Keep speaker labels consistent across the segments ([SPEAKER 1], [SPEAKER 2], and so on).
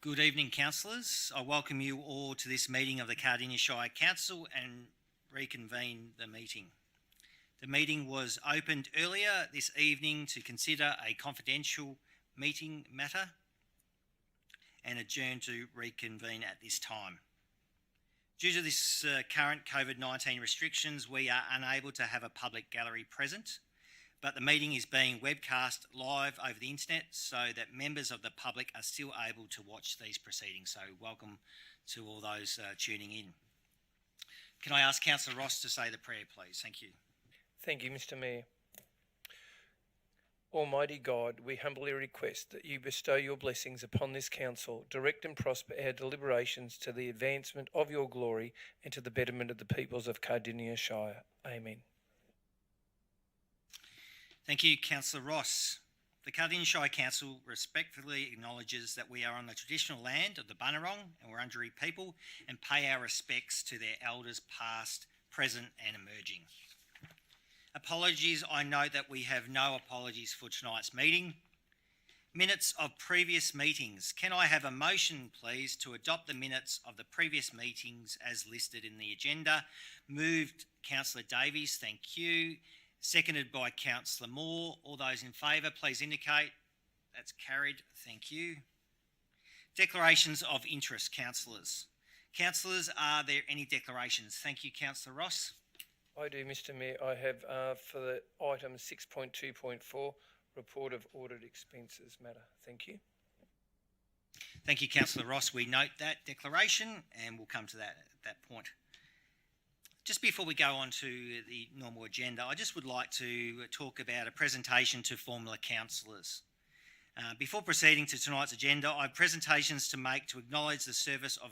[SPEAKER 1] Good evening, councillors. I welcome you all to this meeting of the Cardinia Shire Council and reconvene the meeting. The meeting was opened earlier this evening to consider a confidential meeting matter and adjourned to reconvene at this time. Due to this current COVID-19 restrictions, we are unable to have a public gallery present, but the meeting is being webcast live over the internet so that members of the public are still able to watch these proceedings. So welcome to all those tuning in. Can I ask Councillor Ross to say the prayer, please? Thank you.
[SPEAKER 2] Thank you, Mr. Mayor. Almighty God, we humbly request that you bestow your blessings upon this council, direct and prosper our deliberations to the advancement of your glory and to the betterment of the peoples of Cardinia Shire. Amen.
[SPEAKER 1] Thank you, Councillor Ross. The Cardinia Shire Council respectfully acknowledges that we are on the traditional land of the Bunurong and Wurundjeri people and pay our respects to their elders past, present and emerging. Apologies, I note that we have no apologies for tonight's meeting. Minutes of previous meetings. Can I have a motion, please, to adopt the minutes of the previous meetings as listed in the agenda? Moved Councillor Davies, thank you. Seconded by Councillor Moore. All those in favour, please indicate. That's carried. Thank you. Declarations of interest, councillors. Councillors, are there any declarations? Thank you, Councillor Ross.
[SPEAKER 2] I do, Mr. Mayor. I have for the item 6.2.4, report of audit expenses matter. Thank you.
[SPEAKER 1] Thank you, Councillor Ross. We note that declaration and we'll come to that at that point. Just before we go on to the normal agenda, I just would like to talk about a presentation to former councillors. Before proceeding to tonight's agenda, I have presentations to make to acknowledge the service of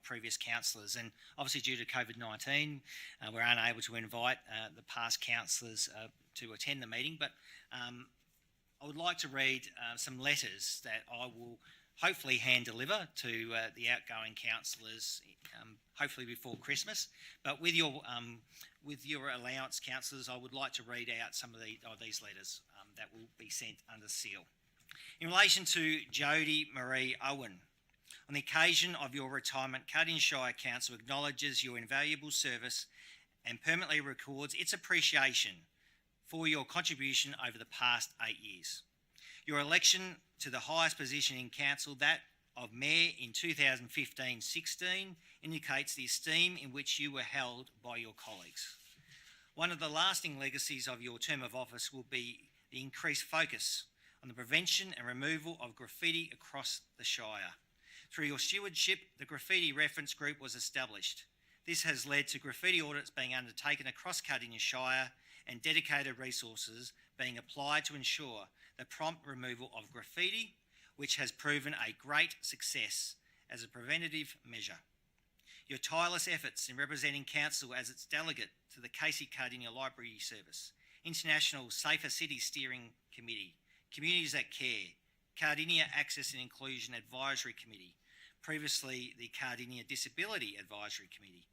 [SPEAKER 1] previous councillors, and obviously due to COVID-19 we're unable to invite the past councillors to attend the meeting, but I would like to read some letters that I will hopefully hand deliver to the outgoing councillors, hopefully before Christmas. But with your allowance, councillors, I would like to read out some of these letters that will be sent under seal. In relation to Jodie Marie Owen, on the occasion of your retirement, Cardinia Shire Council acknowledges your invaluable service and permanently records its appreciation for your contribution over the past 8 years. Your election to the highest position in council, that of Mayor in 2015-16, indicates the esteem in which you were held by your colleagues. One of the lasting legacies of your term of office will be the increased focus on the prevention and removal of graffiti across the Shire. Through your stewardship, the Graffiti Reference Group was established. This has led to graffiti audits being undertaken across Cardinia Shire and dedicated resources being applied to ensure the prompt removal of graffiti, which has proven a great success as a preventative measure. Your tireless efforts in representing Council as its delegate to the Casey Cardinia Library Service, International Safer City Steering Committee, Communities That Care, Cardinia Access and Inclusion Advisory Committee, previously the Cardinia Disability Advisory Committee,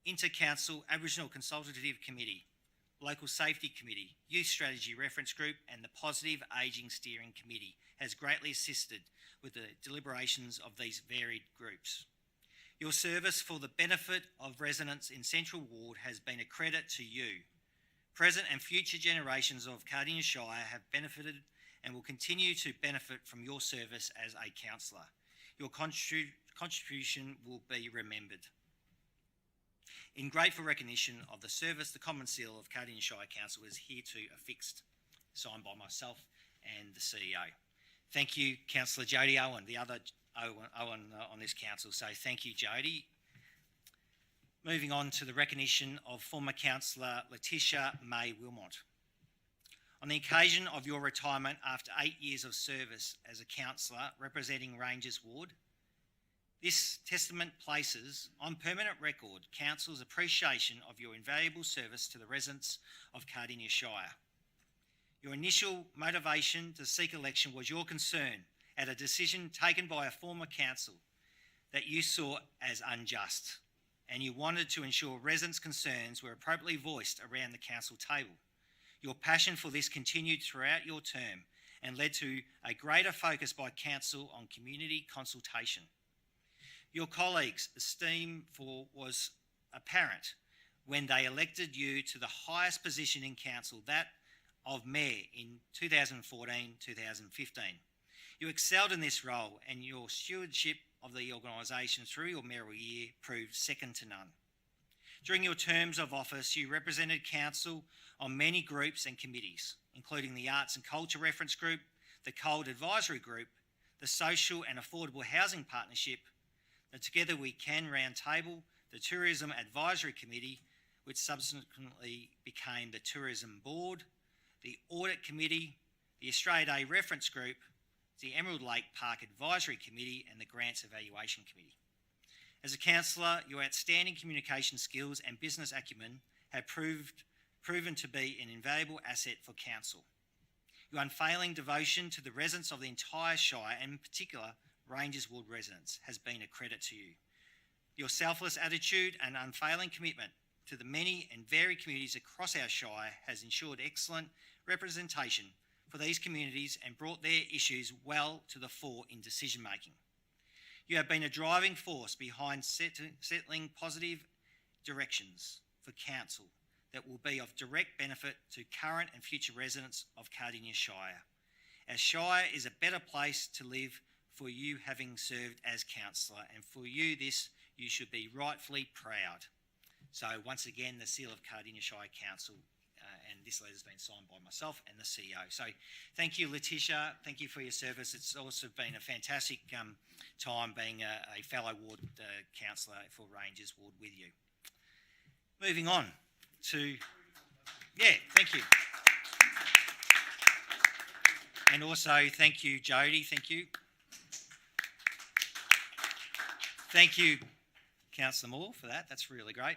[SPEAKER 1] Inter-Council Aboriginal Consultative Committee, Local Safety Committee, Youth Strategy Reference Group and the Positive Ageing Steering Committee has greatly assisted with the deliberations of these varied groups. Your service for the benefit of residents in Central Ward has been a credit to you. Present and future generations of Cardinia Shire have benefited and will continue to benefit from your service as a councillor. Your contribution will be remembered. In grateful recognition of the service, the Common Seal of Cardinia Shire Council is hereto affixed, signed by myself and the CEO. Thank you, Councillor Jodie Owen, the other Owen on this council. So thank you, Jodie. Moving on to the recognition of former Councillor Letitia May Wilmot. On the occasion of your retirement after 8 years of service as a councillor representing Rangers Ward, this testament places on permanent record Council's appreciation of your invaluable service to the residents of Cardinia Shire. Your initial motivation to seek election was your concern at a decision taken by a former council that you saw as unjust, and you wanted to ensure residents' concerns were appropriately voiced around the council table. Your passion for this continued throughout your term and led to a greater focus by Council on community consultation. Your colleagues' esteem was apparent when they elected you to the highest position in Council, that of Mayor, in 2014-2015. You excelled in this role, and your stewardship of the organisation through your mayoral year proved second to none. During your terms of office, you represented Council on many groups and committees, including the Arts and Culture Reference Group, the Cold Advisory Group, the Social and Affordable Housing Partnership, the Together We Can Roundtable, the Tourism Advisory Committee, which subsequently became the Tourism Board, the Audit Committee, the Australia Day Reference Group, the Emerald Lake Park Advisory Committee, and the Grants Evaluation Committee. As a councillor, your outstanding communication skills and business acumen have proven to be an invaluable asset for Council. Your unfailing devotion to the residents of the entire Shire, and in particular Ranges Ward residents, has been a credit to you. Your selfless attitude and unfailing commitment to the many and varied communities across our Shire has ensured excellent representation for these communities and brought their issues well to the fore in decision making. You have been a driving force behind settling positive directions for Council that will be of direct benefit to current and future residents of Cardinia Shire. Our Shire is a better place to live for you, having served as councillor, and for you you should be rightfully proud. So once again, the seal of Cardinia Shire Council, and this letter has been signed by myself and the CEO. So thank you, Letitia. Thank you for your service. It's also been a fantastic time being a fellow ward councillor for Ranges Ward with you. Moving on to, thank you. And also thank you, Jodie. Thank you. Thank you, Councillor Moore, for that. That's really great.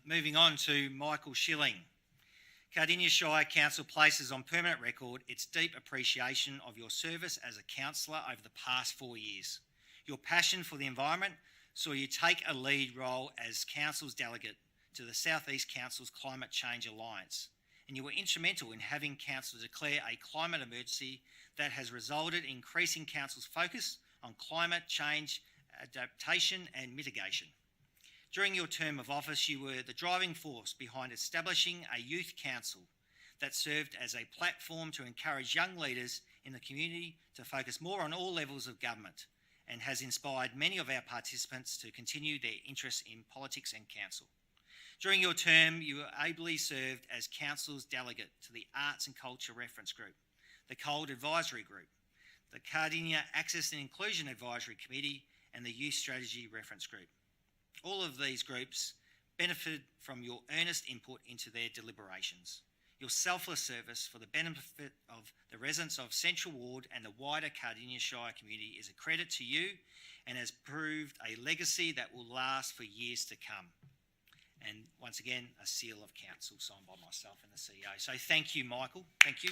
[SPEAKER 1] Moving on to Michael Schilling. Cardinia Shire Council places on permanent record its deep appreciation of your service as a councillor over the past 4 years. Your passion for the environment saw you take a lead role as Council's delegate to the South East Council's Climate Change Alliance, and you were instrumental in having Council declare a climate emergency that has resulted in increasing Council's focus on climate change adaptation and mitigation. During your term of office, you were the driving force behind establishing a youth council that served as a platform to encourage young leaders in the community to focus more on all levels of government, and has inspired many of our participants to continue their interest in politics and council. During your term, you ably served as Council's delegate to the Arts and Culture Reference Group, the Cold Advisory Group, the Cardinia Access and Inclusion Advisory Committee, and the Youth Strategy Reference Group. All of these groups benefited from your earnest input into their deliberations. Your selfless service for the benefit of the residents of Central Ward and the wider Cardinia Shire community is a credit to you and has proved a legacy that will last for years to come. And once again, a seal of council signed by myself and the CEO. So thank you, Michael. Thank you.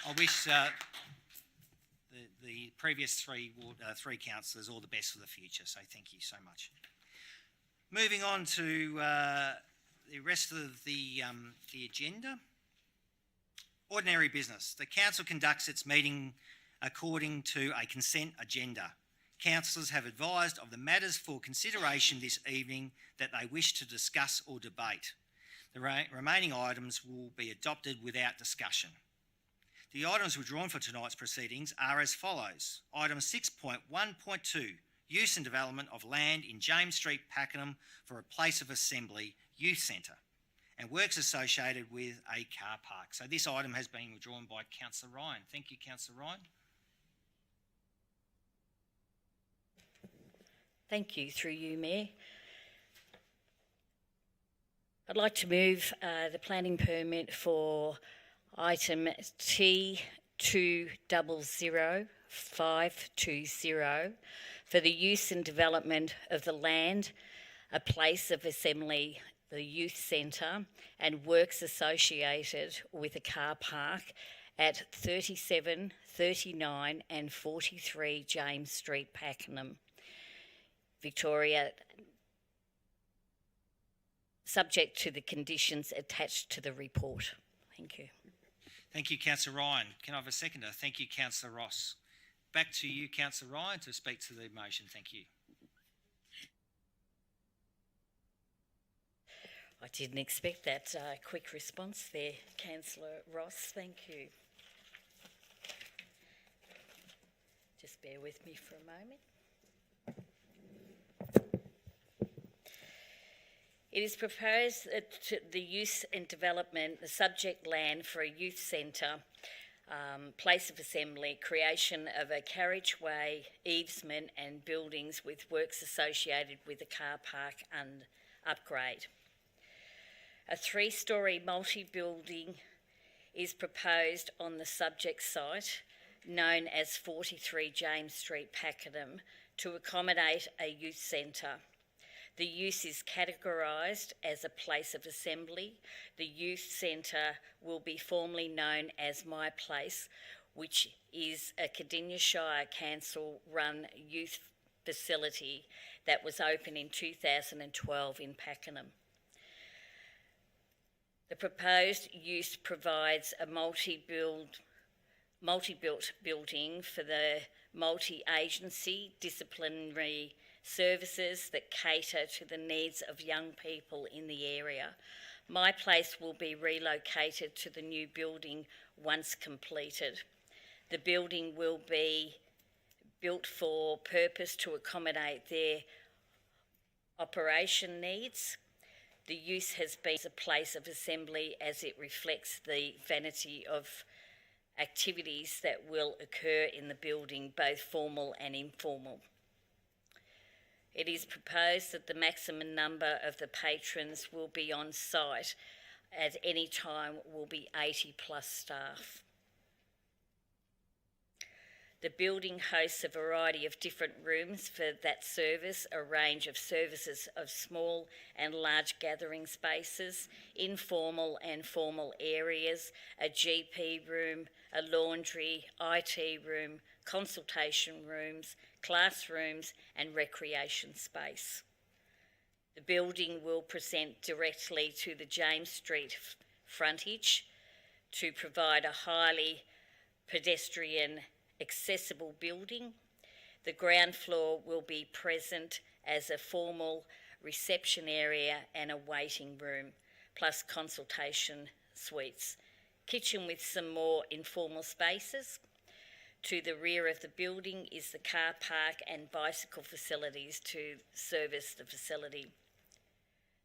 [SPEAKER 1] I wish the previous three councillors all the best for the future. So thank you so much. Moving on to the rest of the agenda. Ordinary business. The council conducts its meeting according to a consent agenda. Councillors have advised of the matters for consideration this evening that they wish to discuss or debate. The remaining items will be adopted without discussion. The items withdrawn for tonight's proceedings are as follows. Item 6.1.2, use and development of land in James Street, Pakenham for a place of assembly, youth centre, and works associated with a car park. So this item has been withdrawn by Councillor Ryan. Thank you, Councillor Ryan.
[SPEAKER 3] Thank you, through you, Mayor. I'd like to move the planning permit for item T200520 for the use and development of the land, a place of assembly, the youth centre, and works associated with a car park at 37, 39 and 43 James Street, Pakenham, Victoria, subject to the conditions attached to the report. Thank you.
[SPEAKER 1] Thank you, Councillor Ryan. Can I have a seconder? Thank you, Councillor Ross. Back to you, Councillor Ryan, to speak to the motion. Thank you.
[SPEAKER 3] I didn't expect that quick response there, Councillor Ross. Thank you. Just bear with me for a moment. It is proposed that the use and development, the subject land for a youth centre, place of assembly, creation of a carriageway, easement and buildings with works associated with a car park and upgrade. A 3-storey multi-building is proposed on the subject site, known as 43 James Street, Pakenham, to accommodate a youth centre. The use is categorised as a place of assembly. The youth centre will be formally known as My Place, which is a Cardinia Shire Council-run youth facility that was opened in 2012 in Pakenham. The proposed use provides a multi-built building for the multi-agency disciplinary services that cater to the needs of young people in the area. My Place will be relocated to the new building once completed. The building will be built for purpose to accommodate their operation needs. The use has been a place of assembly as it reflects the vanity of activities that will occur in the building, both formal and informal. It is proposed that the maximum number of the patrons will be on site at any time will be 80 plus staff. The building hosts a variety of different rooms for that service, a range of services of small and large gathering spaces, informal and formal areas, a GP room, a laundry, IT room, consultation rooms, classrooms and recreation space. The building will present directly to the James Street frontage to provide a highly pedestrian accessible building. The ground floor will be present as a formal reception area and a waiting room, plus consultation suites. Kitchen with some more informal spaces. To the rear of the building is the car park and bicycle facilities to service the facility.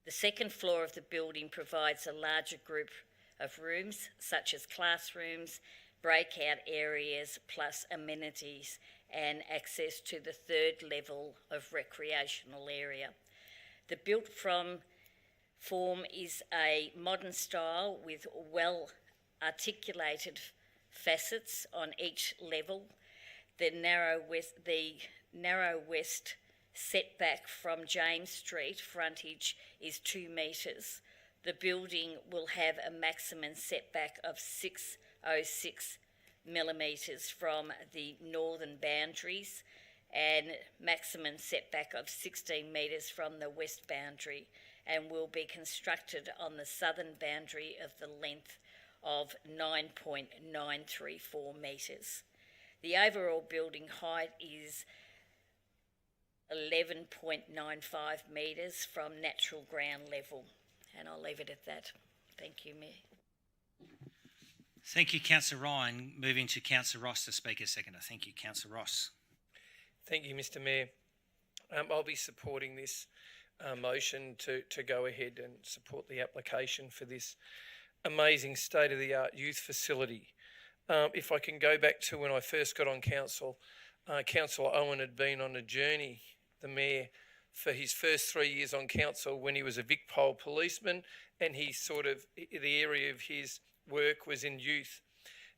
[SPEAKER 3] The second floor of the building provides a larger group of rooms, such as classrooms, breakout areas, plus amenities and access to the third level of recreational area. The built from form is a modern style with well articulated facets on each level. The narrow west setback from James Street frontage is 2 metres. The building will have a maximum setback of 606 millimetres from the northern boundaries and maximum setback of 16 metres from the west boundary, and will be constructed on the southern boundary of the length of 9.934 metres. The overall building height is 11.95 metres from natural ground level, and I'll leave it at that. Thank you, Mayor.
[SPEAKER 1] Thank you, Councillor Ryan. Moving to Councillor Ross to speak as seconder. Thank you, Councillor Ross.
[SPEAKER 2] Thank you, Mr Mayor. I'll be supporting this motion to go ahead and support the application for this amazing state-of-the-art youth facility. If I can go back to when I first got on council, Councillor Owen had been on a journey, the Mayor, for his first 3 years on council when he was a VicPol policeman, and he the area of his work was in youth.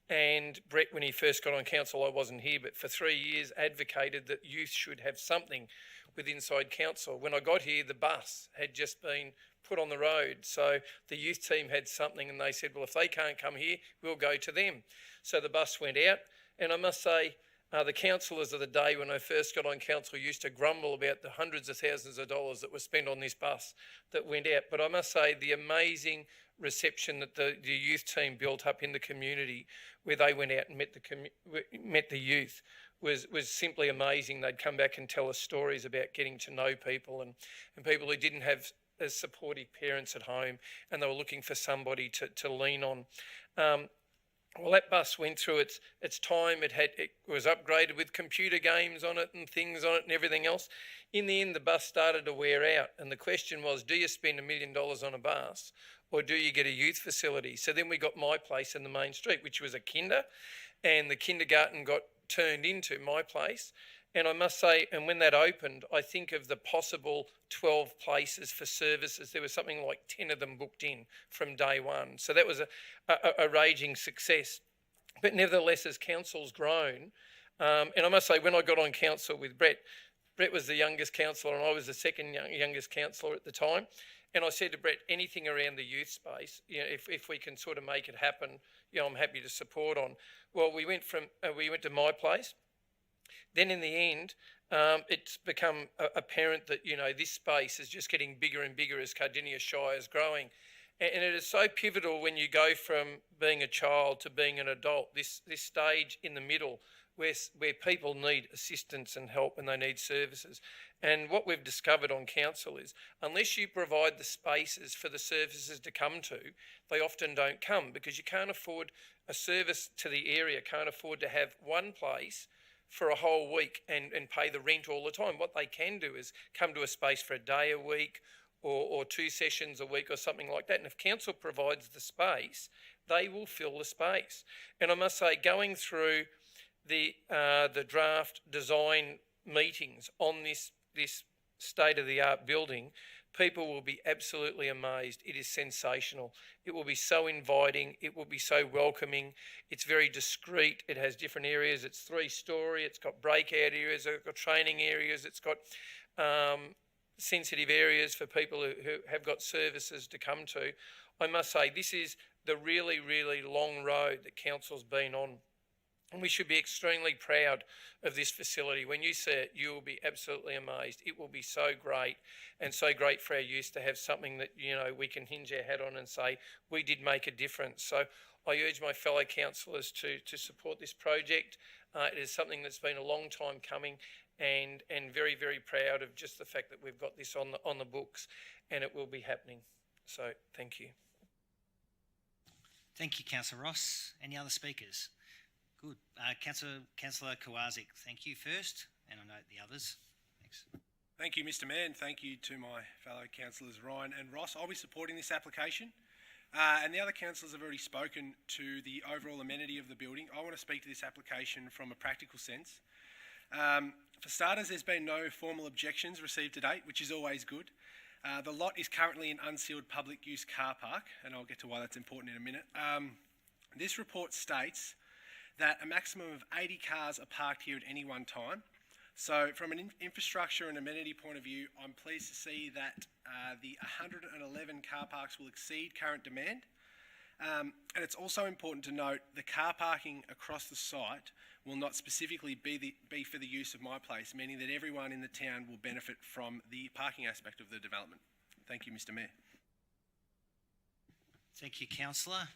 [SPEAKER 2] And Brett, when he first got on council, I wasn't here, but for 3 years advocated that youth should have something with inside council. When I got here, the bus had just been put on the road. So the youth team had something, and they said, well, if they can't come here, we'll go to them. So the bus went out, and I must say, the councillors of the day when I first got on council used to grumble about the hundreds of thousands of dollars that were spent on this bus that went out. But I must say the amazing reception that the youth team built up in the community, where they went out and met the youth, was simply amazing. They'd come back and tell us stories about getting to know people and people who didn't have as supportive parents at home, and they were looking for somebody to lean on. Well, that bus went through its time. It was upgraded with computer games on it and things on it and everything else. In the end, the bus started to wear out, and the question was, do you spend $1 million on a bus, or do you get a youth facility? So then we got My Place in the main street, which was a kinder, and the kindergarten got turned into My Place. And I must say, and when that opened, I think of the possible 12 places for services. There was something like 10 of them booked in from day one. So that was a raging success. But nevertheless, as council's grown, and I must say, when I got on council with Brett was the youngest councillor and I was the second youngest councillor at the time. And I said to Brett, anything around the youth space, if we can sort of make it happen, I'm happy to support on. Well, we went to My Place. Then in the end, it's become apparent that, this space is just getting bigger and bigger as Cardinia Shire is growing. And it is so pivotal when you go from being a child to being an adult, this stage in the middle where people need assistance and help and they need services. And what we've discovered on council is, unless you provide the spaces for the services to come to, they often don't come, because you can't afford a service to the area, can't afford to have one place for a whole week and pay the rent all the time. What they can do is come to a space for a day a week or 2 sessions a week or something like that. And if council provides the space, they will fill the space. And I must say, going through the draft design meetings on this state-of-the-art building, people will be absolutely amazed. It is sensational. It will be so inviting. It will be so welcoming. It's very discreet. It has different areas. It's 3-storey. It's got breakout areas. It's got training areas. It's got sensitive areas for people who have got services to come to. I must say, this is the really, really long road that council's been on. And we should be extremely proud of this facility. When you see it, you will be absolutely amazed. It will be so great, and so great for our youth to have something that, we can hinge our hat on and say, we did make a difference. So I urge my fellow councillors to support this project. It is something that's been a long time coming, and very, very proud of just the fact that we've got this on the books, and it will be happening. So thank you.
[SPEAKER 1] Thank you, Councillor Ross. Any other speakers? Good. Councillor Kowaczyk, thank you first, and I note the others. Thanks.
[SPEAKER 4] Thank you, Mr Mayor, and thank you to my fellow councillors Ryan and Ross. I'll be supporting this application, and the other councillors have already spoken to the overall amenity of the building. I want to speak to this application from a practical sense. For starters, there's been no formal objections received to date, which is always good. The lot is currently an unsealed public use car park, and I'll get to why that's important in a minute. This report states that a maximum of 80 cars are parked here at any one time. So from an infrastructure and amenity point of view, I'm pleased to see that the 111 car parks will exceed current demand. And it's also important to note the car parking across the site will not specifically be for the use of My Place, meaning that everyone in the town will benefit from the parking aspect of the development. Thank you, Mr Mayor.
[SPEAKER 1] Thank you, Councillor.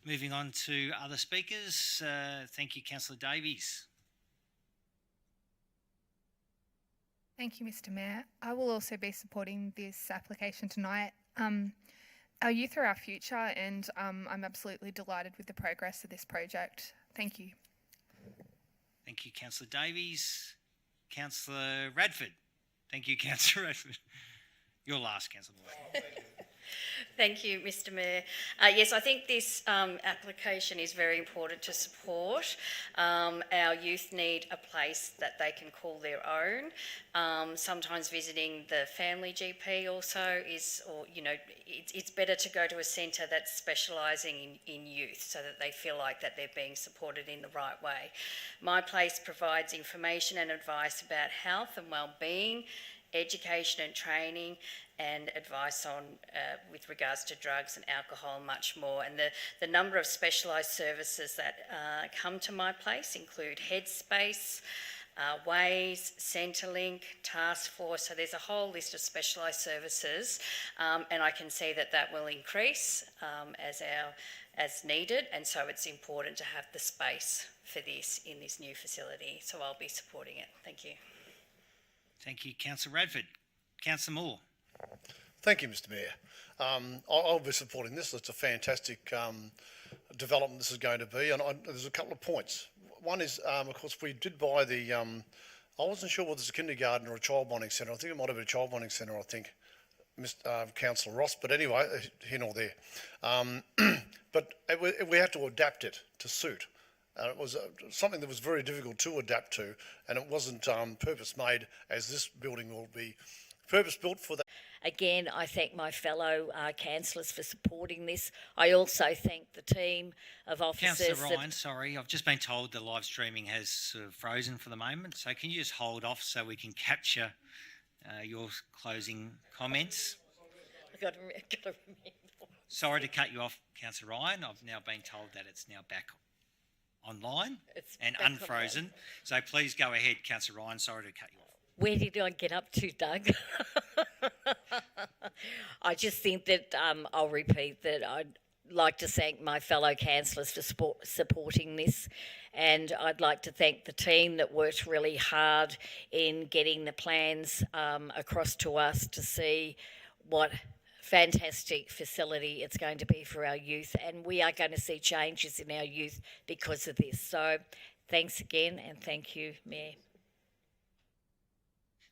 [SPEAKER 1] Moving on to other speakers. Thank you, Councillor Davies.
[SPEAKER 5] Thank you, Mr Mayor. I will also be supporting this application tonight. Our youth are our future, and I'm absolutely delighted with the progress of this project. Thank you.
[SPEAKER 1] Thank you, Councillor Davies. Councillor Radford. Thank you, Councillor Radford. You're last, Councillor Boyd.
[SPEAKER 3] Thank you, Mr Mayor. Yes, I think this application is very important to support. Our youth need a place that they can call their own. Sometimes visiting the family GP also is, it's better to go to a centre that's specialising in youth so that they feel like that they're being supported in the right way. My Place provides information and advice about health and well-being, education and training, and advice on with regards to drugs and alcohol and much more. And the number of specialised services that come to My Place include Headspace, Ways, Centrelink, Task Force. So there's a whole list of specialised services, and I can see that that will increase as needed, and so it's important to have the space for this in this new facility. So I'll be supporting it. Thank you.
[SPEAKER 1] Thank you, Councillor Radford. Councillor Moore.
[SPEAKER 6] Thank you, Mr Mayor. I'll be supporting this. It's a fantastic development this is going to be, and there's a couple of points. One is, of course, we did buy the, I wasn't sure whether it's a kindergarten or a child bonding centre. I think it might have been a child bonding centre, I think, Councillor Ross, but anyway, here nor there. But we had to adapt it to suit. It was something that was very difficult to adapt to, and it wasn't purpose-made as this building will be purpose-built for that.
[SPEAKER 3] Again, I thank my fellow councillors for supporting this. I also thank the team of officers.
[SPEAKER 1] Councillor Ryan, sorry, I've just been told the live streaming has sort of frozen for the moment, so can you just hold off so we can capture your closing comments?
[SPEAKER 3] I've got to remember.
[SPEAKER 1] Sorry to cut you off, Councillor Ryan. I've now been told that it's now back online and unfrozen. So please go ahead, Councillor Ryan. Sorry to cut you off.
[SPEAKER 3] Where did I get up to, Doug? I just think that I'll repeat that I'd like to thank my fellow councillors for supporting this, and I'd like to thank the team that worked really hard in getting the plans across to us to see what fantastic facility it's going to be for our youth, and we are going to see changes in our youth because of this. So thanks again, and thank you, Mayor.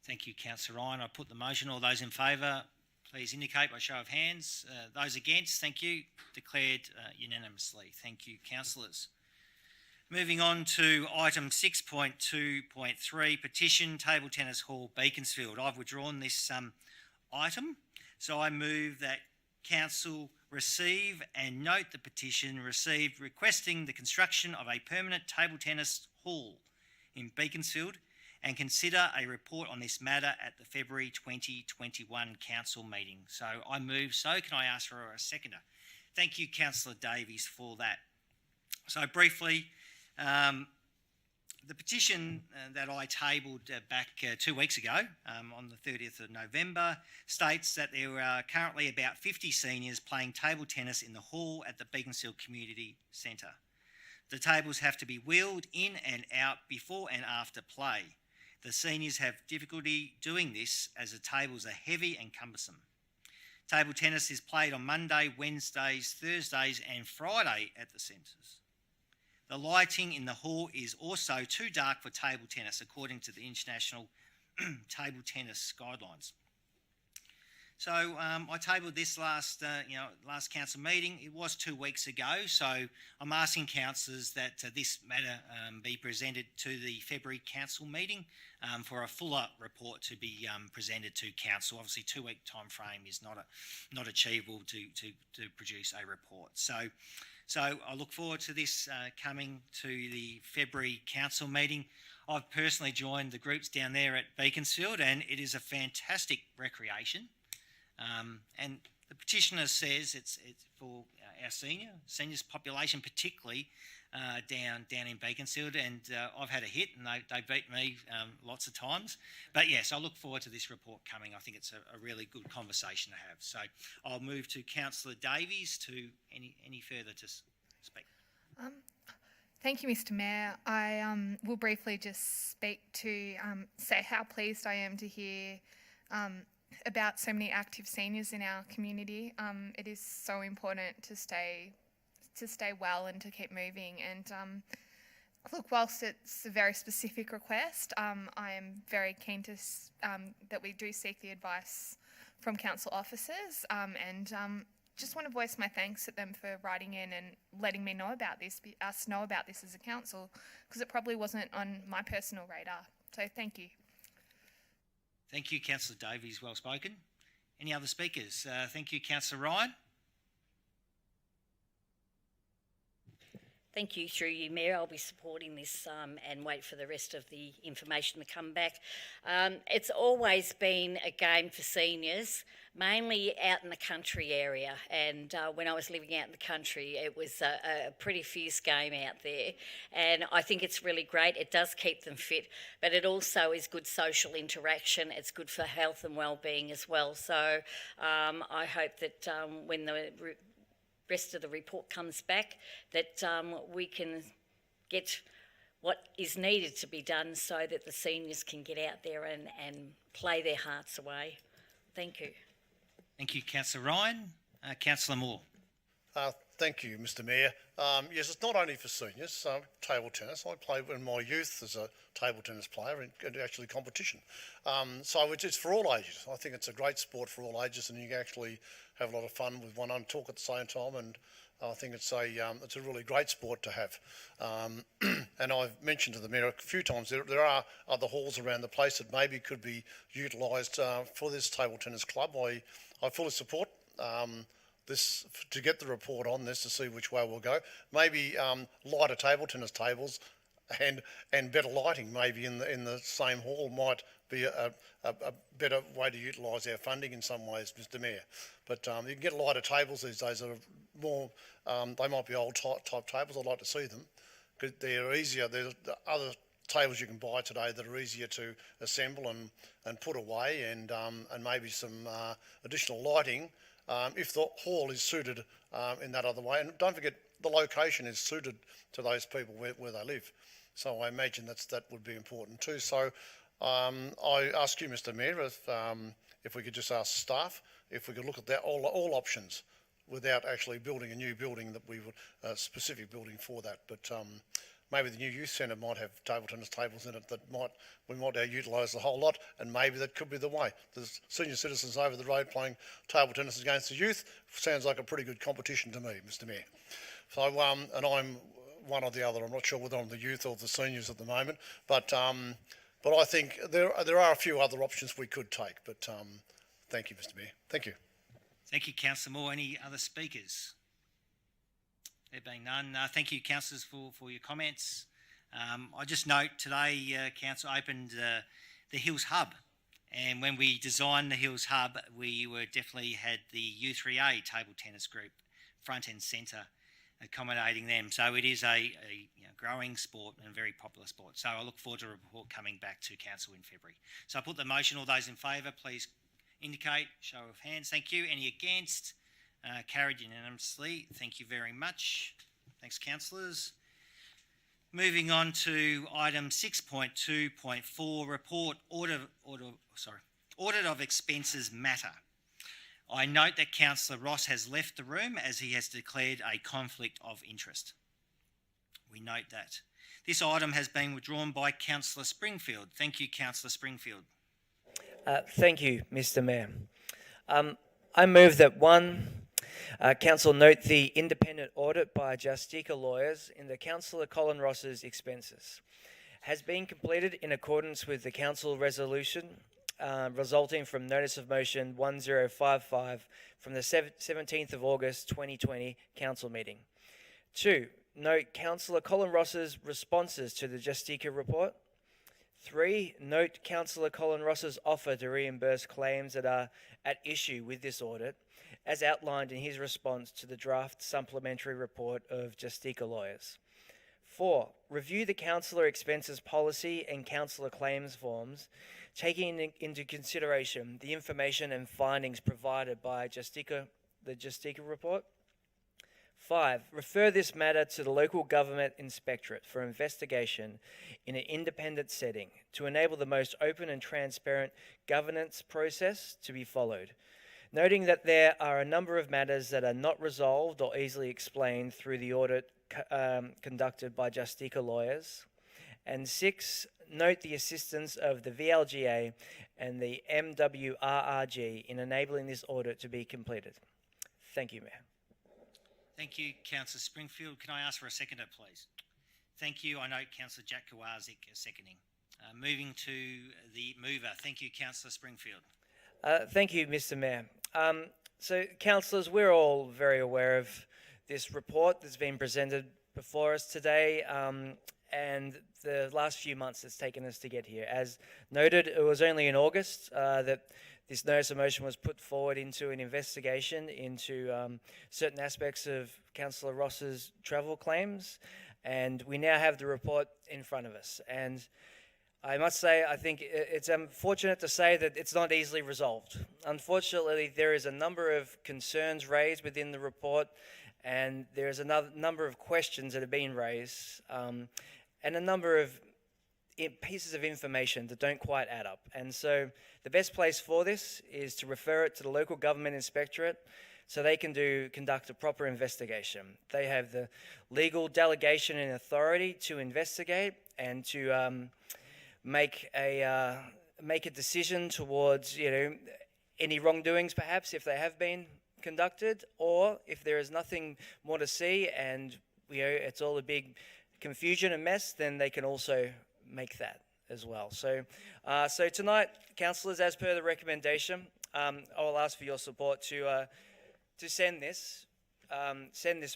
[SPEAKER 1] Thank you, Councillor Ryan. I put the motion. All those in favour, please indicate by show of hands. Those against, thank you. Declared unanimously. Thank you, councillors. Moving on to item 6.2.3, petition, table tennis hall, Beaconsfield. I've withdrawn this item, so I move that council receive and note the petition received requesting the construction of a permanent table tennis hall in Beaconsfield, and consider a report on this matter at the February 2021 council meeting. So I move so. Can I ask for a seconder? Thank you, Councillor Davies, for that. So briefly, the petition that I tabled back 2 weeks ago on the 30th of November states that there are currently about 50 seniors playing table tennis in the hall at the Beaconsfield Community Centre. The tables have to be wheeled in and out before and after play. The seniors have difficulty doing this as the tables are heavy and cumbersome. Table tennis is played on Monday, Wednesdays, Thursdays and Friday at the centres. The lighting in the hall is also too dark for table tennis according to the International Table Tennis Guidelines. So I tabled this last council meeting. It was 2 weeks ago, so I'm asking councillors that this matter be presented to the February council meeting for a fuller report to be presented to council. Obviously, 2 week time frame is not achievable to produce a report. So I look forward to this coming to the February council meeting. I've personally joined the groups down there at Beaconsfield, and it is a fantastic recreation. And the petitioner says it's for our seniors population, particularly down in Beaconsfield, and I've had a hit, and they beat me lots of times. But yes, I look forward to this report coming. I think it's a really good conversation to have. So I'll move to Councillor Davies to any further to speak.
[SPEAKER 5] Thank you, Mr Mayor. I will briefly just speak to say how pleased I am to hear about so many active seniors in our community. It is so important to stay well and to keep moving. And look, whilst it's a very specific request, I am very keen to that we do seek the advice from council officers, and just want to voice my thanks at them for writing in and letting me know about this, us know about this as a council, because it probably wasn't on my personal radar. So thank you.
[SPEAKER 1] Thank you, Councillor Davies. Well spoken. Any other speakers? Thank you, Councillor Ryan.
[SPEAKER 3] Thank you, through you, Mayor. I'll be supporting this and wait for the rest of the information to come back. It's always been a game for seniors, mainly out in the country area. And when I was living out in the country, it was a pretty fierce game out there. And I think it's really great. It does keep them fit, but it also is good social interaction. It's good for health and well-being as well. So I hope that when the rest of the report comes back, that we can get what is needed to be done so that the seniors can get out there and play their hearts away. Thank you.
[SPEAKER 1] Thank you, Councillor Ryan. Councillor Moore.
[SPEAKER 6] Thank you, Mr. Mayor. Yes, it's not only for seniors. Table tennis. I played in my youth as a table tennis player in actually competition. So it's for all ages. I think it's a great sport for all ages, and you can actually have a lot of fun with one and talk at the same time. And I think it's a really great sport to have. And I've mentioned to the Mayor a few times there are other halls around the place that maybe could be utilised for this table tennis club. I fully support this to get the report on this to see which way we'll go. Maybe lighter table tennis tables and better lighting maybe in the same hall might be a better way to utilise our funding in some ways, Mr. Mayor. But you can get lighter tables these days that are more, they might be old type tables. I'd like to see them because they're easier. There's other tables you can buy today that are easier to assemble and put away, and maybe some additional lighting if the hall is suited in that other way. And don't forget, the location is suited to those people where they live. So I imagine that would be important too. So I ask you, Mr. Mayor, if we could just ask staff if we could look at that all options without actually building a new building that we would specific building for that. But maybe the new youth centre might have table tennis tables in it that we might utilise the whole lot, and maybe that could be the way. The senior citizens over the road playing table tennis against the youth sounds like a pretty good competition to me, Mr. Mayor. So and I'm one or the other. I'm not sure whether I'm the youth or the seniors at the moment, but I think there are a few other options we could take. But thank you, Mr. Mayor. Thank you.
[SPEAKER 1] Thank you, Councillor Moore. Any other speakers? There being none, thank you, councillors, for your comments. I just note today, council opened the Hills Hub, and when we designed the Hills Hub, we definitely had the U3A table tennis group front and centre, accommodating them. So it is a growing sport and a very popular sport. So I look forward to a report coming back to council in February. So I put the motion. All those in favour, please indicate. Show of hands. Thank you. Any against? Carried unanimously. Thank you very much. Thanks, councillors. Moving on to item 6.2.4, report audit of expenses matter. I note that Councillor Ross has left the room as he has declared a conflict of interest. We note that. This item has been withdrawn by Councillor Springfield. Thank you, Councillor Springfield.
[SPEAKER 2] Thank you, Mr. Mayor. I move that Council note the independent audit by Justica Lawyers into Councillor Colin Ross's expenses has been completed in accordance with the Council resolution resulting from Notice of Motion 1055 from the 17th of August 2020 Council meeting. 2. Note Councillor Colin Ross's responses to the Justica report. 3. Note Councillor Colin Ross's offer to reimburse claims that are at issue with this audit, as outlined in his response to the draft supplementary report of Justica Lawyers. 4. Review the councillor expenses policy and councillor claims forms, taking into consideration the information and findings provided by the Justica report. 5. Refer this matter to the Local Government Inspectorate for investigation in an independent setting to enable the most open and transparent governance process to be followed, noting that there are a number of matters that are not resolved or easily explained through the audit conducted by Justica Lawyers. And 6. Note the assistance of the VLGA and the MWRRG in enabling this audit to be completed. Thank you, Mayor.
[SPEAKER 1] Thank you, Councillor Springfield. Can I ask for a seconder, please? Thank you. I note Councillor Jack Kowarczyk is seconding. Moving to the mover. Thank you, Councillor Springfield.
[SPEAKER 2] Thank you, Mr. Mayor. So, councillors, we're all very aware of
[SPEAKER 7] this report that's been presented before us today, and the last few months it's taken us to get here. As noted, it was only in August that this notice of motion was put forward into an investigation into certain aspects of Councillor Ross's travel claims, and we now have the report in front of us. And I must say, I think it's unfortunate to say that it's not easily resolved. Unfortunately, there is a number of concerns raised within the report, and there's another number of questions that have been raised, and a number of pieces of information that don't quite add up. And so the best place for this is to refer it to the local government inspectorate so they can conduct a proper investigation. They have the legal delegation and authority to investigate and to make a decision towards, any wrongdoings perhaps if they have been conducted, or if there is nothing more to see and it's all a big confusion and mess, then they can also make that as well. So tonight, councillors, as per the recommendation, I will ask for your support to send this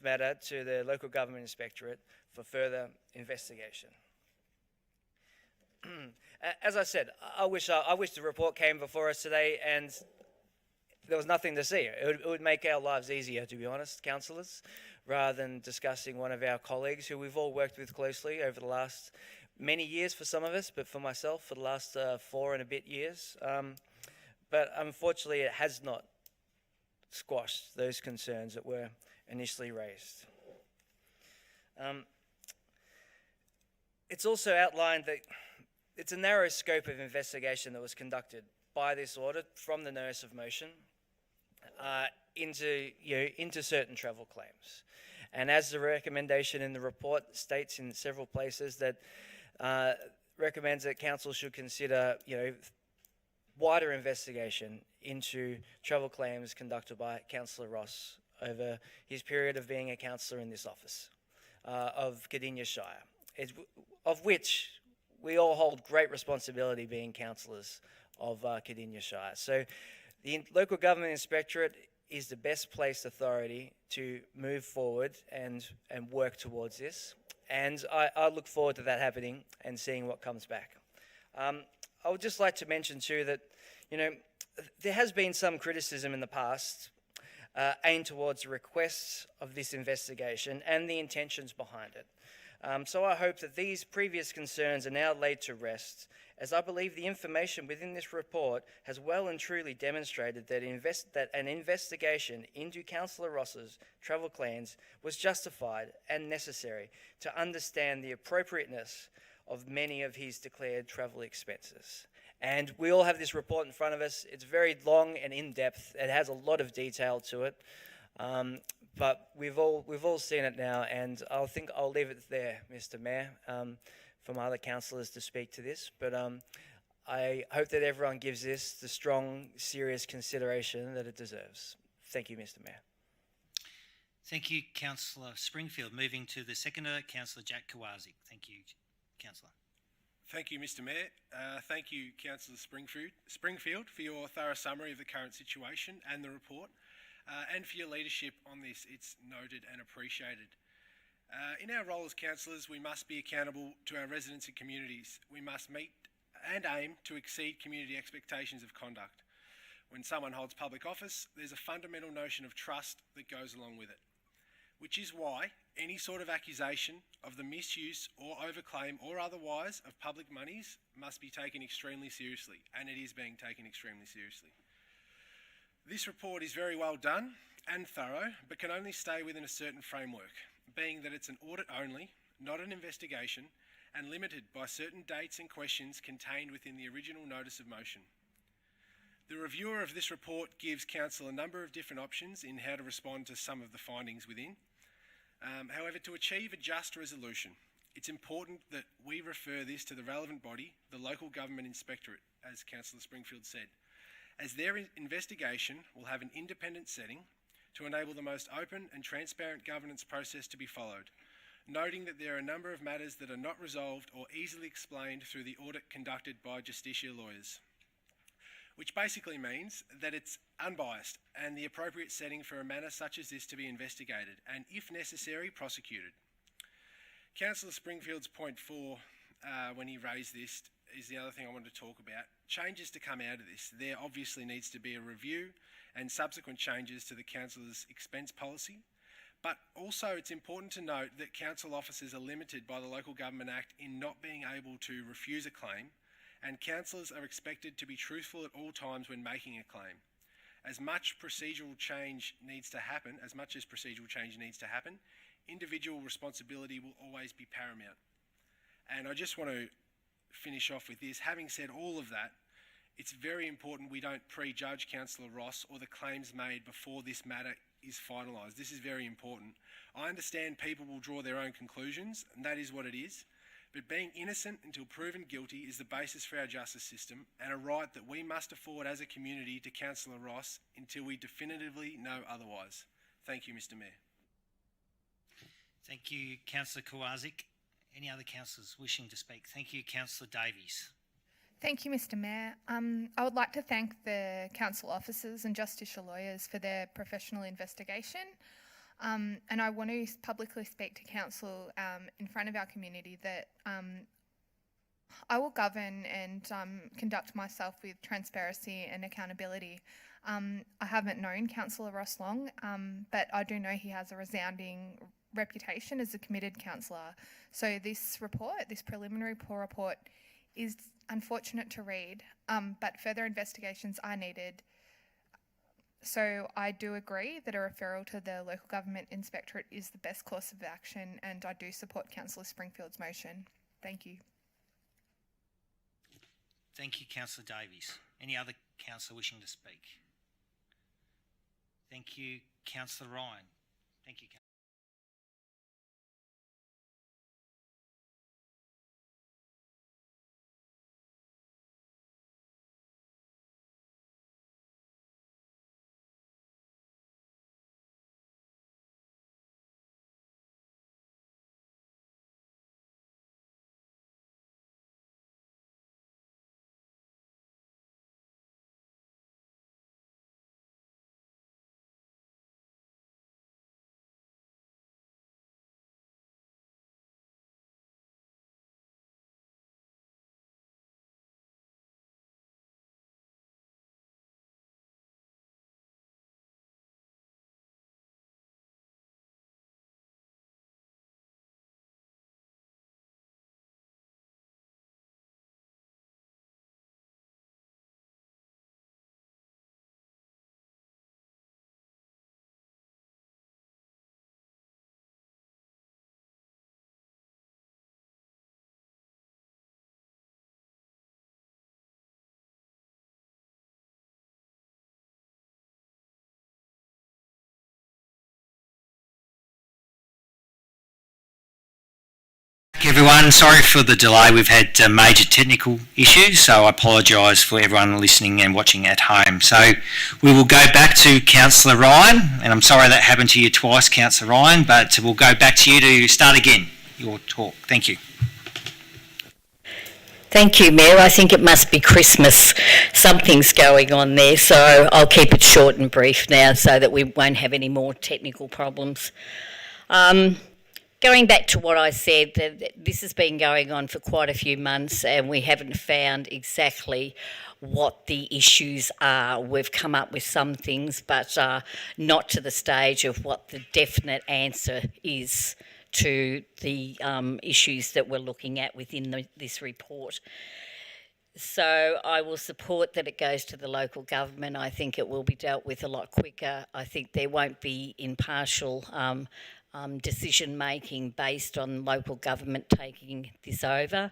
[SPEAKER 7] matter to the local government inspectorate for further investigation. As I said, I wish the report came before us today and there was nothing to see. It would make our lives easier, to be honest, councillors, rather than discussing one of our colleagues who we've all worked with closely over the last many years for some of us, but for myself for the last 4 and a bit years. But unfortunately, it has not squashed those concerns that were initially raised. It's also outlined that it's a narrow scope of investigation that was conducted by this audit from the notice of motion into certain travel claims. And as the recommendation in the report states in several places, that recommends that council should consider, wider investigation into travel claims conducted by Councillor Ross over his period of being a councillor in this office of Cardinia Shire, of which we all hold great responsibility being councillors of Cardinia Shire. So the local government inspectorate is the best placed authority to move forward and work towards this. And I look forward to that happening and seeing what comes back. I would just like to mention too that, there has been some criticism in the past aimed towards the requests of this investigation and the intentions behind it. So I hope that these previous concerns are now laid to rest, as I believe the information within this report has well and truly demonstrated that an investigation into Councillor Ross's travel claims was justified and necessary to understand the appropriateness of many of his declared travel expenses. And we all have this report in front of us. It's very long and in-depth. It has a lot of detail to it. But we've all seen it now, and I think I'll leave it there, Mr. Mayor, for my other councillors to speak to this. But I hope that everyone gives this the strong, serious consideration that it deserves. Thank you, Mr. Mayor.
[SPEAKER 1] Thank you, Councillor Springfield. Moving to the seconder, Councillor Jack Kawazik. Thank you, Councillor.
[SPEAKER 4] Thank you, Mr. Mayor. Thank you, Councillor Springfield, for your thorough summary of the current situation and the report, and for your leadership on this. It's noted and appreciated. In our role as councillors, we must be accountable to our residents and communities. We must meet and aim to exceed community expectations of conduct. When someone holds public office, there's a fundamental notion of trust that goes along with it, which is why any sort of accusation of the misuse or overclaim or otherwise of public monies must be taken extremely seriously, and it is being taken extremely seriously. This report is very well done and thorough, but can only stay within a certain framework, being that it's an audit only, not an investigation, and limited by certain dates and questions contained within the original notice of motion. The reviewer of this report gives council a number of different options in how to respond to some of the findings within. However, to achieve a just resolution, it's important that we refer this to the relevant body, the local government inspectorate, as Councillor Springfield said, as their investigation will have an independent setting to enable the most open and transparent governance process to be followed, noting that there are a number of matters that are not resolved or easily explained through the audit conducted by Justicia lawyers. which basically means that it's unbiased and the appropriate setting for a matter such as this to be investigated and, if necessary, prosecuted. Councillor Springfield's point 4, when he raised this, is the other thing I wanted to talk about. Changes to come out of this. There obviously needs to be a review and subsequent changes to the council's expense policy. But also it's important to note that council officers are limited by the Local Government Act in not being able to refuse a claim, and councillors are expected to be truthful at all times when making a claim. As much as procedural change needs to happen, individual responsibility will always be paramount. And I just want to finish off with this. Having said all of that, it's very important we don't prejudge Councillor Ross or the claims made before this matter is finalised. This is very important. I understand people will draw their own conclusions, and that is what it is. But being innocent until proven guilty is the basis for our justice system and a right that we must afford as a community to Councillor Ross until we definitively know otherwise. Thank you, Mr. Mayor.
[SPEAKER 1] Thank you, Councillor Kowazik. Any other councillors wishing to speak? Thank you, Councillor Davies.
[SPEAKER 5] Thank you, Mr. Mayor. I would like to thank the council officers and justiciar lawyers for their professional investigation. And I want to publicly speak to council in front of our community that I will govern and conduct myself with transparency and accountability. I haven't known Councillor Ross long, but I do know he has a resounding reputation as a committed councillor. So this report, this preliminary report, is unfortunate to read, but further investigations are needed. So I do agree that a referral to the Local Government Inspectorate is the best course of action, and I do support Councillor Springfield's motion. Thank you.
[SPEAKER 1] Thank you, Councillor Davies. Any other councillor wishing to speak? Thank you, Councillor Ryan. Thank you, everyone. Sorry for the delay. We've had major technical issues, so I apologise for everyone listening and watching at home. So we will go back to Councillor Ryan, and I'm sorry that happened to you twice, Councillor Ryan, but we'll go back to you to start again your talk. Thank you.
[SPEAKER 3] Thank you, Mayor. I think it must be Christmas. Something's going on there, so I'll keep it short and brief now so that we won't have any more technical problems. Going back to what I said, that this has been going on for quite a few months and we haven't found exactly what the issues are. We've come up with some things, but not to the stage of what the definite answer is to the issues that we're looking at within this report. So I will support that it goes to the local government. I think it will be dealt with a lot quicker. I think there won't be impartial decision making based on local government taking this over,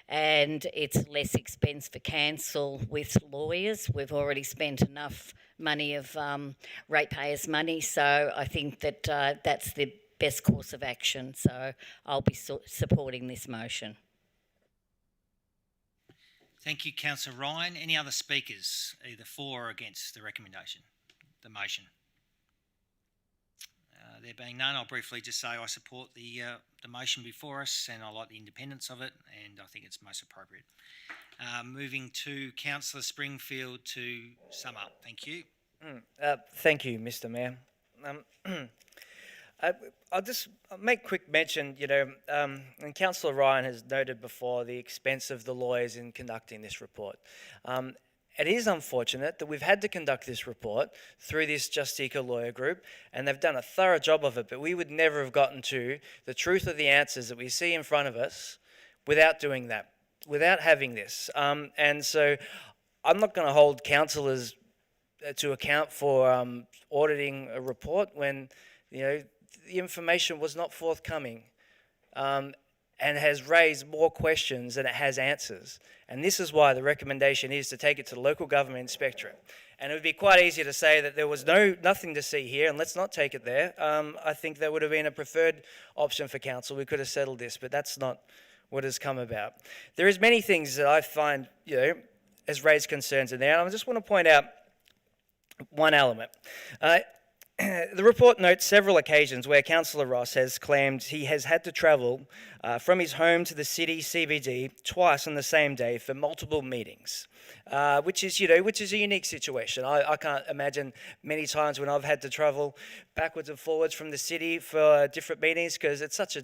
[SPEAKER 3] and it's less expense for council with lawyers. We've already spent enough money of ratepayers' money, so I think that that's the best course of action. So I'll be supporting this motion.
[SPEAKER 1] Thank you, Councillor Ryan. Any other speakers, either for or against the recommendation, the motion? There being none, I'll briefly just say I support the motion before us, and I like the independence of it, and I think it's most appropriate. Moving to Councillor Springfield to sum up. Thank you.
[SPEAKER 7] Thank you, Mr. Mayor. I'll just make quick mention, and Councillor Ryan has noted before the expense of the lawyers in conducting this report. It is unfortunate that we've had to conduct this report through this Justica lawyer group, and they've done a thorough job of it, but we would never have gotten to the truth of the answers that we see in front of us without doing that, without having this. And so I'm not going to hold councillors to account for auditing a report when, the information was not forthcoming. And has raised more questions than it has answers. And this is why the recommendation is to take it to the local government inspectorate. And it would be quite easy to say that there was nothing to see here, and let's not take it there. I think that would have been a preferred option for council. We could have settled this, but that's not what has come about. There is many things that I find, has raised concerns in there, and I just want to point out one element. The report notes several occasions where Councillor Ross has claimed he has had to travel from his home to the city CBD twice on the same day for multiple meetings, which is a unique situation. I can't imagine many times when I've had to travel backwards and forwards from the city for different meetings because it's such a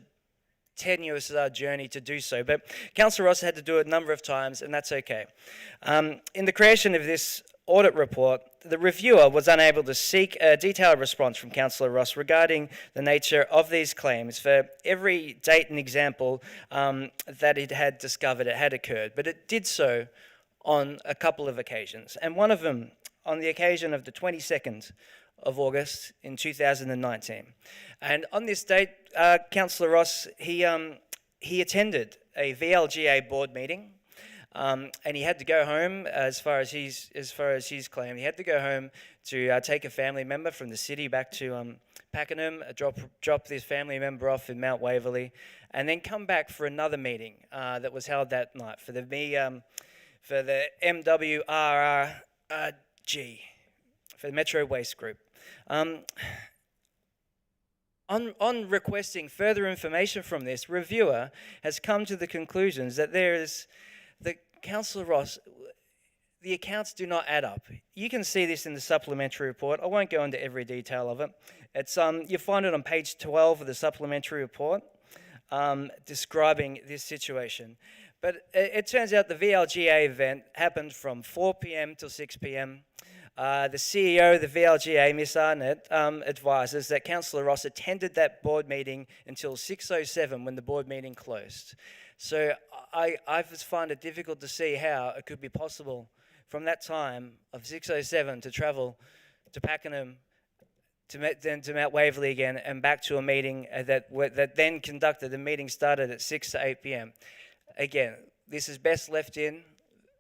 [SPEAKER 7] tenuous journey to do so. But Councillor Ross had to do it a number of times, and that's okay. In the creation of this audit report, the reviewer was unable to seek a detailed response from Councillor Ross regarding the nature of these claims for every date and example that it had discovered it had occurred, but it did so on a couple of occasions, and one of them on the occasion of the 22nd of August in 2019. And on this date, Councillor Ross, he attended a VLGA board meeting. And he had to go home, as far as his claim. He had to go home to take a family member from the city back to Pakenham, drop this family member off in Mount Waverley, and then come back for another meeting that was held that night for the MWRRG, for the Metro Waste Group. On requesting further information from this, reviewer has come to the conclusions that Councillor Ross, the accounts do not add up. You can see this in the supplementary report. I won't go into every detail of it. It's you find it on page 12 of the supplementary report, describing this situation. But it turns out the VLGA event happened from 4 p.m. till 6 p.m. The CEO of the VLGA, Miss Arnett, advises that Councillor Ross attended that board meeting until 6:07 when the board meeting closed. So I just find it difficult to see how it could be possible from that time of 6:07 to travel to Pakenham, then to Mount Waverley again, and back to a meeting that then conducted. The meeting started at 6 to 8 p.m. Again, this is best left in.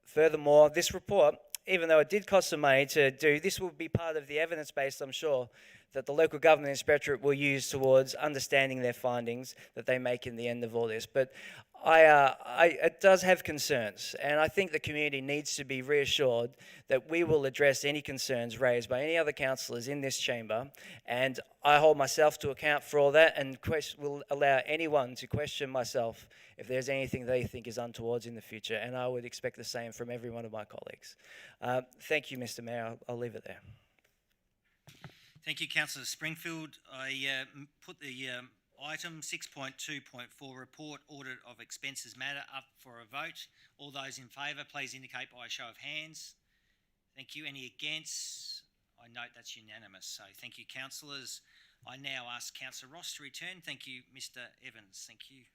[SPEAKER 7] Furthermore, this report, even though it did cost some money to do, this will be part of the evidence base, I'm sure, that the local government inspectorate will use towards understanding their findings that they make in the end of all this. But it does have concerns, and I think the community needs to be reassured that we will address any concerns raised by any other councillors in this chamber, and I hold myself to account for all that and will allow anyone to question myself if there's anything they think is untowards in the future, and I would expect the same from every one of my colleagues. Thank you, Mr. Mayor. I'll leave it there.
[SPEAKER 1] Thank you, Councillor Springfield. I put the item 6.2.4 report audit of expenses matter up for a vote. All those in favour, please indicate by a show of hands. Thank you. Any against? I note that's unanimous. So thank you, councillors. I now ask Councillor Ross to return. Thank you, Mr. Evans. Thank you.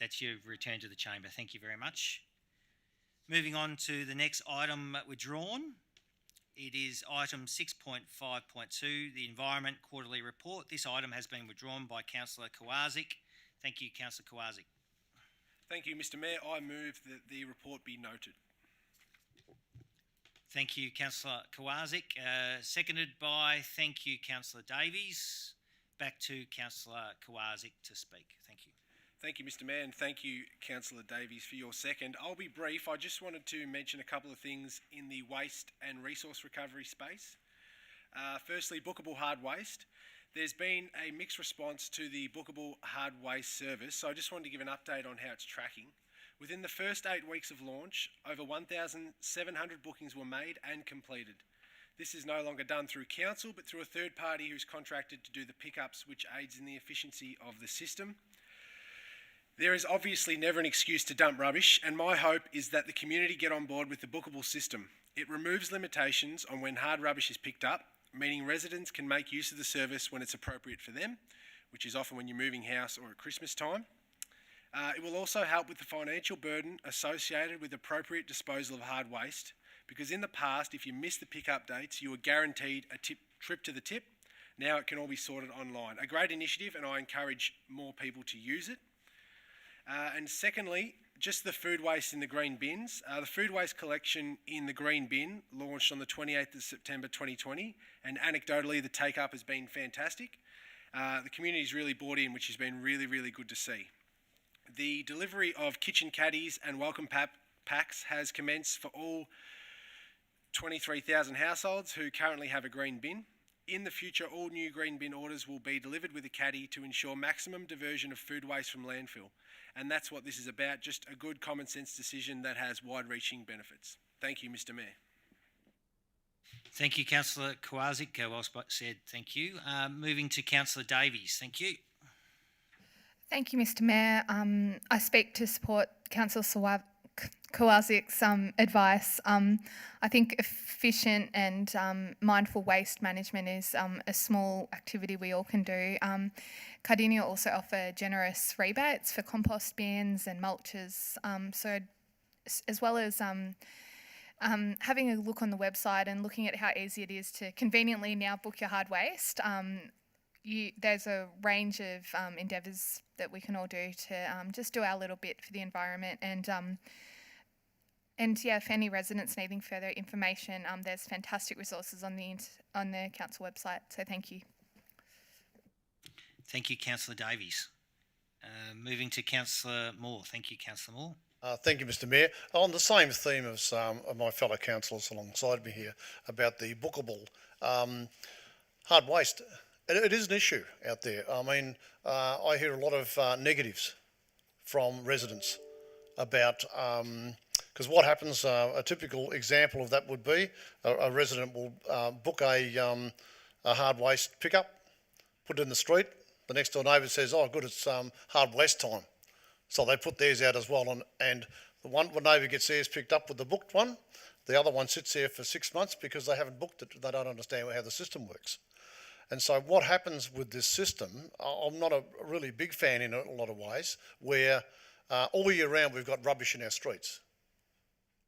[SPEAKER 1] That's your return to the chamber. Thank you very much. Moving on to the next item withdrawn. It is item 6.5.2, the Environment Quarterly Report. This item has been withdrawn by Councillor Kowarczyk. Thank you, Councillor Kowarczyk.
[SPEAKER 4] Thank you, Mr Mayor. I move that the report be noted.
[SPEAKER 1] Thank you, Councillor Kowarczyk. Seconded by, thank you, Councillor Davies. Back to Councillor Kowarczyk to speak. Thank you.
[SPEAKER 4] Thank you, Mr Mayor, and thank you, Councillor Davies, for your second. I'll be brief. I just wanted to mention a couple of things in the waste and resource recovery space. Firstly, bookable hard waste. There's been a mixed response to the bookable hard waste service, so I just wanted to give an update on how it's tracking. Within the first 8 weeks of launch, over 1,700 bookings were made and completed. This is no longer done through council, but through a third party who's contracted to do the pickups, which aids in the efficiency of the system. There is obviously never an excuse to dump rubbish, and my hope is that the community get on board with the bookable system. It removes limitations on when hard rubbish is picked up, meaning residents can make use of the service when it's appropriate for them, which is often when you're moving house or at Christmas time. It will also help with the financial burden associated with appropriate disposal of hard waste, because in the past, if you missed the pickup dates, you were guaranteed a trip to the tip. Now it can all be sorted online. A great initiative, and I encourage more people to use it. And secondly, just the food waste in the green bins. The food waste collection in the green bin launched on the 28th of September 2020, and anecdotally the take-up has been fantastic. The community's really bought in, which has been really, really good to see. The delivery of kitchen caddies and welcome packs has commenced for all 23,000 households who currently have a green bin. In the future, all new green bin orders will be delivered with a caddy to ensure maximum diversion of food waste from landfill. And that's what this is about, just a good common sense decision that has wide-reaching benefits. Thank you, Mr Mayor.
[SPEAKER 1] Thank you, Councillor Kowarczyk. Well said. Thank you. Moving to Councillor Davies. Thank you.
[SPEAKER 5] Thank you, Mr Mayor. I speak to support Councillor Kowarzyk's advice. I think efficient and mindful waste management is a small activity we all can do. Cardinia also offer generous rebates for compost bins and mulches. So as well as having a look on the website and looking at how easy it is to conveniently now book your hard waste, there's a range of endeavours that we can all do to just do our little bit for the environment. And yeah, for any residents needing further information, there's fantastic resources on the council website. So thank you.
[SPEAKER 1] Thank you, Councillor Davies. Moving to Councillor Moore. Thank you, Councillor Moore.
[SPEAKER 6] Thank you, Mr Mayor. On the same theme as my fellow councillors alongside me here about the bookable hard waste, it is an issue out there. I mean, I hear a lot of negatives from residents about, because what happens, a typical example of that would be a resident will book a hard waste pickup, put it in the street. The next door neighbour says, oh good, it's hard waste time. So they put theirs out as well, and the one neighbour gets theirs picked up with the booked one. The other one sits there for 6 months because they haven't booked it. They don't understand how the system works. And so what happens with this system, I'm not a really big fan in a lot of ways, where all year round we've got rubbish in our streets.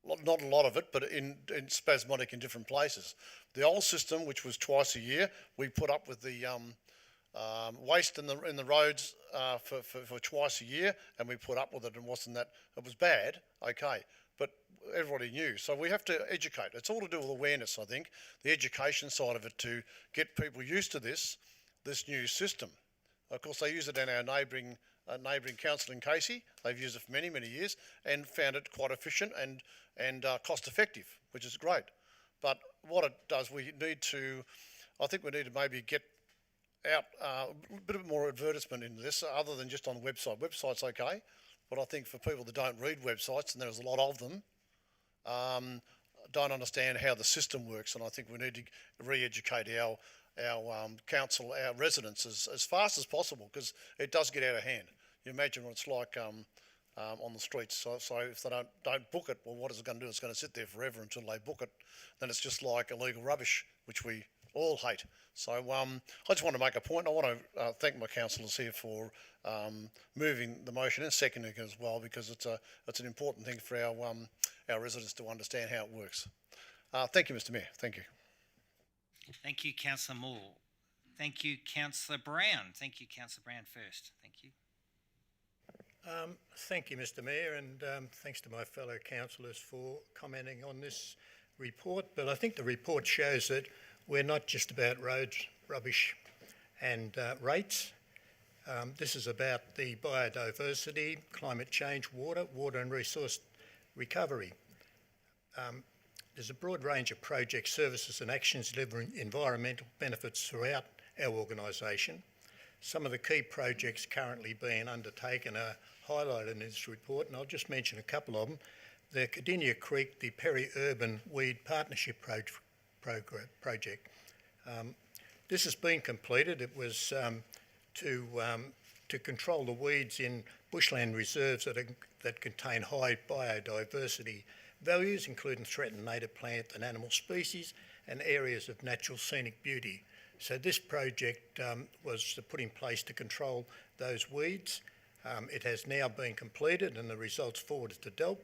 [SPEAKER 6] Not a lot of it, but in spasmodic in different places. The old system, which was twice a year, we put up with the waste in the roads for twice a year, and we put up with it, and wasn't that, it was bad, okay, but everybody knew. So we have to educate. It's all to do with awareness, I think, the education side of it, to get people used to this new system. Of course, they use it in our neighbouring council in Casey. They've used it for many, many years and found it quite efficient and cost effective, which is great. But what it does, I think we need to maybe get out a bit more advertisement into this, other than just on the website. Website's okay, but I think for people that don't read websites, and there's a lot of them, don't understand how the system works, and I think we need to re-educate our council, our residents as fast as possible, because it does get out of hand. You imagine what it's like on the streets. So if they don't book it, well, what is it going to do? It's going to sit there forever until they book it. Then it's just like illegal rubbish, which we all hate. So I just want to make a point. I want to thank my councillors here for moving the motion and seconding it as well, because it's an important thing for our residents to understand how it works. Thank you, Mr. Mayor. Thank you.
[SPEAKER 1] Thank you, Councillor Moore. Thank you, Councillor Brown. Thank you, Councillor Brown first. Thank you.
[SPEAKER 8] Thank you, Mr. Mayor, and thanks to my fellow councillors for commenting on this report. But I think the report shows that we're not just about roads, rubbish and rates. This is about the biodiversity, climate change, water and resource recovery. There's a broad range of projects, services and actions delivering environmental benefits throughout our organisation. Some of the key projects currently being undertaken are highlighted in this report, and I'll just mention a couple of them. The Cardinia Creek, the Peri-Urban Weed Partnership project. This has been completed. It was to control the weeds in bushland reserves that contain high biodiversity values, including threatened native plant and animal species and areas of natural scenic beauty. So this project was put in place to control those weeds. It has now been completed and the results forwarded to DELP.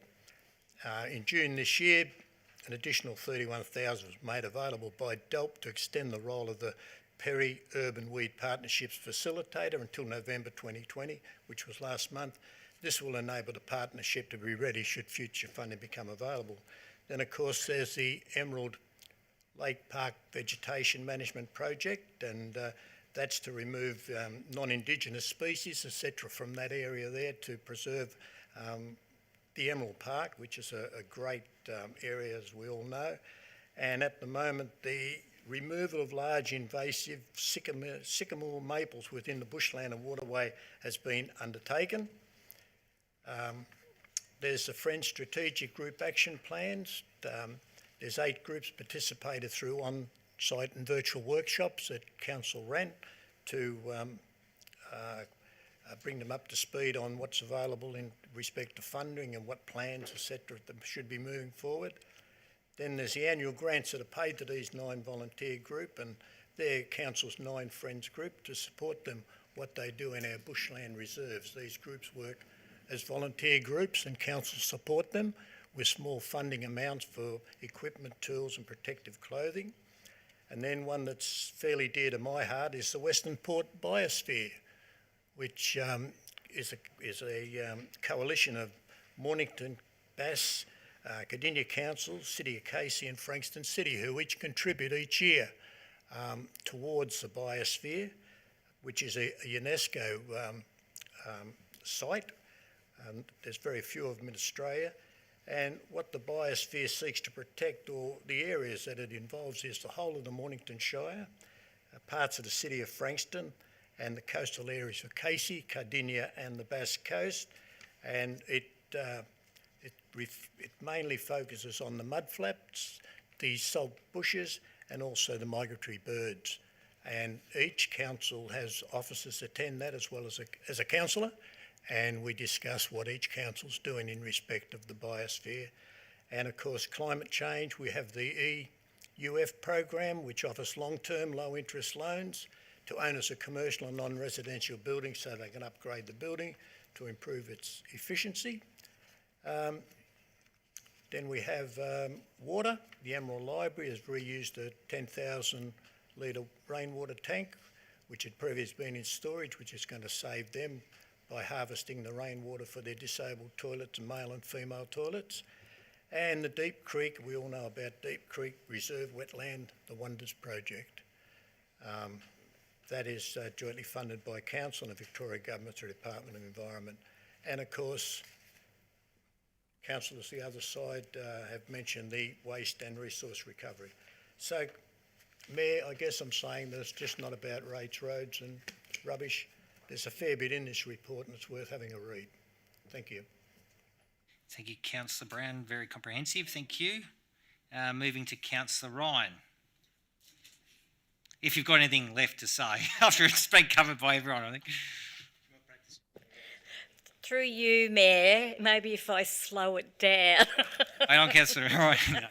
[SPEAKER 8] In June this year, an additional $31,000 was made available by DELP to extend the role of the Peri-Urban Weed Partnerships Facilitator until November 2020, which was last month. This will enable the partnership to be ready should future funding become available. Then, of course, there's the Emerald Lake Park Vegetation Management Project, and that's to remove non-Indigenous species, etc., from that area there to preserve the Emerald Park, which is a great area, as we all know. And at the moment, the removal of large invasive sycamore maples within the bushland and waterway has been undertaken. There's the Friends Strategic Group Action Plans. There's 8 groups participated through on-site and virtual workshops that Council ran to bring them up to speed on what's available in respect to funding and what plans, etc., that should be moving forward. Then there's the annual grants that are paid to these 9 volunteer group, and they're Council's 9 Friends group to support them, what they do in our bushland reserves. These groups work as volunteer groups and Council support them with small funding amounts for equipment, tools and protective clothing. And then one that's fairly dear to my heart is the Western Port Biosphere, which is a coalition of Mornington, Bass, Cardinia Council, City of Casey and Frankston City, who each contribute each year towards the Biosphere, which is a UNESCO site. There's very few of them in Australia. And what the Biosphere seeks to protect, or the areas that it involves, is the whole of the Mornington Shire, parts of the city of Frankston and the coastal areas of Casey, Cardinia and the Bass Coast. And it mainly focuses on the mudflaps, the salt bushes and also the migratory birds. And each council has officers attend that as well as a councillor, and we discuss what each council's doing in respect of the Biosphere. And of course, climate change, we have the EUF program, which offers long-term low-interest loans to owners of commercial and non-residential buildings so they can upgrade the building to improve its efficiency. Then we have water. The Emerald Library has reused a 10,000 litre rainwater tank, which had previously been in storage, which is going to save them by harvesting the rainwater for their disabled toilets, male and female toilets. And the Deep Creek, we all know about Deep Creek Reserve Wetland, the Wonders Project. That is jointly funded by Council and the Victoria Government through the Department of Environment. And of course, councillors the other side have mentioned the waste and resource recovery. So, Mayor, I guess I'm saying that it's just not about rates, roads and rubbish. There's a fair bit in this report and it's worth having a read. Thank you.
[SPEAKER 1] Thank you, Councillor Brown. Very comprehensive. Thank you. Moving to Councillor Ryan. If you've got anything left to say after it's been covered by everyone, I think.
[SPEAKER 3] Through you, Mayor, maybe if I slow it down.
[SPEAKER 1] Hang on, Councillor Ryan.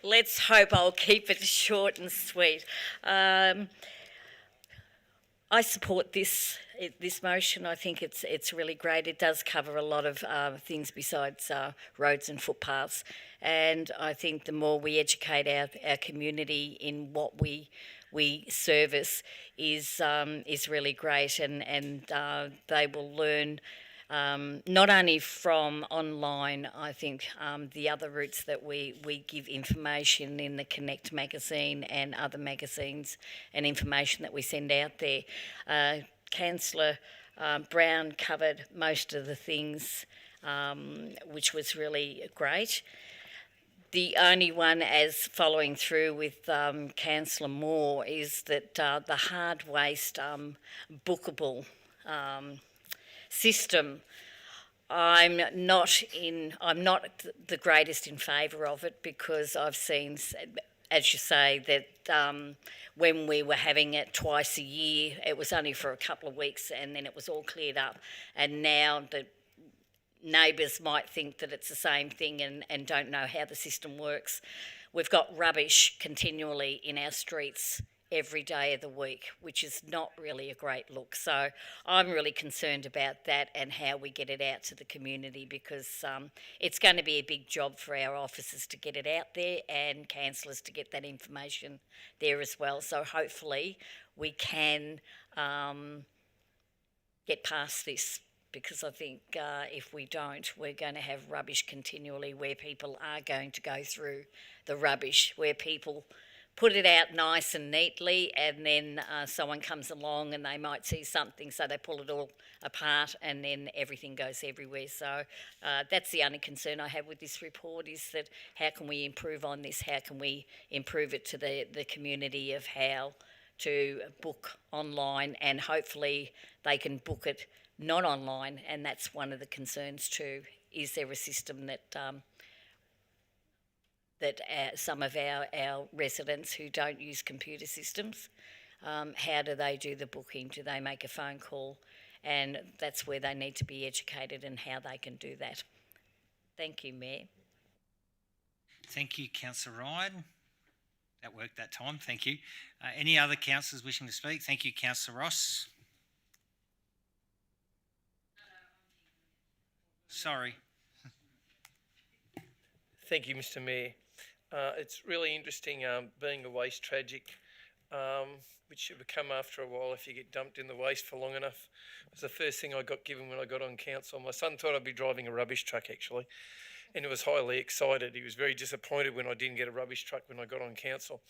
[SPEAKER 3] Let's hope I'll keep it short and sweet. I support this motion. I think it's really great. It does cover a lot of things besides roads and footpaths, and I think the more we educate our community in what we service is really great, and they will learn. Not only from online, I think the other routes that we give information in the Connect magazine and other magazines and information that we send out there. Councillor Brown covered most of the things, which was really great. The only one, as following through with Councillor Moore, is that the hard waste bookable system. I'm not the greatest in favour of it, because I've seen, as you say, that when we were having it twice a year, it was only for a couple of weeks and then it was all cleared up. And now the neighbours might think that it's the same thing and don't know how the system works. We've got rubbish continually in our streets every day of the week, which is not really a great look. So I'm really concerned about that and how we get it out to the community, because it's going to be a big job for our officers to get it out there and councillors to get that information there as well. So hopefully we can get past this, because I think if we don't, we're going to have rubbish continually, where people are going to go through the rubbish, where people put it out nice and neatly, and then someone comes along and they might see something, so they pull it all apart and then everything goes everywhere. So that's the only concern I have with this report, is that how can we improve on this? How can we improve it to the community of how to book online, and hopefully they can book it not online, and that's one of the concerns too. Is there a system that some of our residents who don't use computer systems, how do they do the booking? Do they make a phone call? And that's where they need to be educated and how they can do that. Thank you, Mayor.
[SPEAKER 1] Thank you, Councillor Ryan. That worked that time, thank you. Any other councillors wishing to speak? Thank you, Councillor Ross. Sorry.
[SPEAKER 2] Thank you, Mr. Mayor. It's really interesting being a waste tragic, which should become after a while if you get dumped in the waste for long enough. It was the first thing I got given when I got on council. My son thought I'd be driving a rubbish truck, actually, and he was highly excited. He was very disappointed when I didn't get a rubbish truck when I got on council.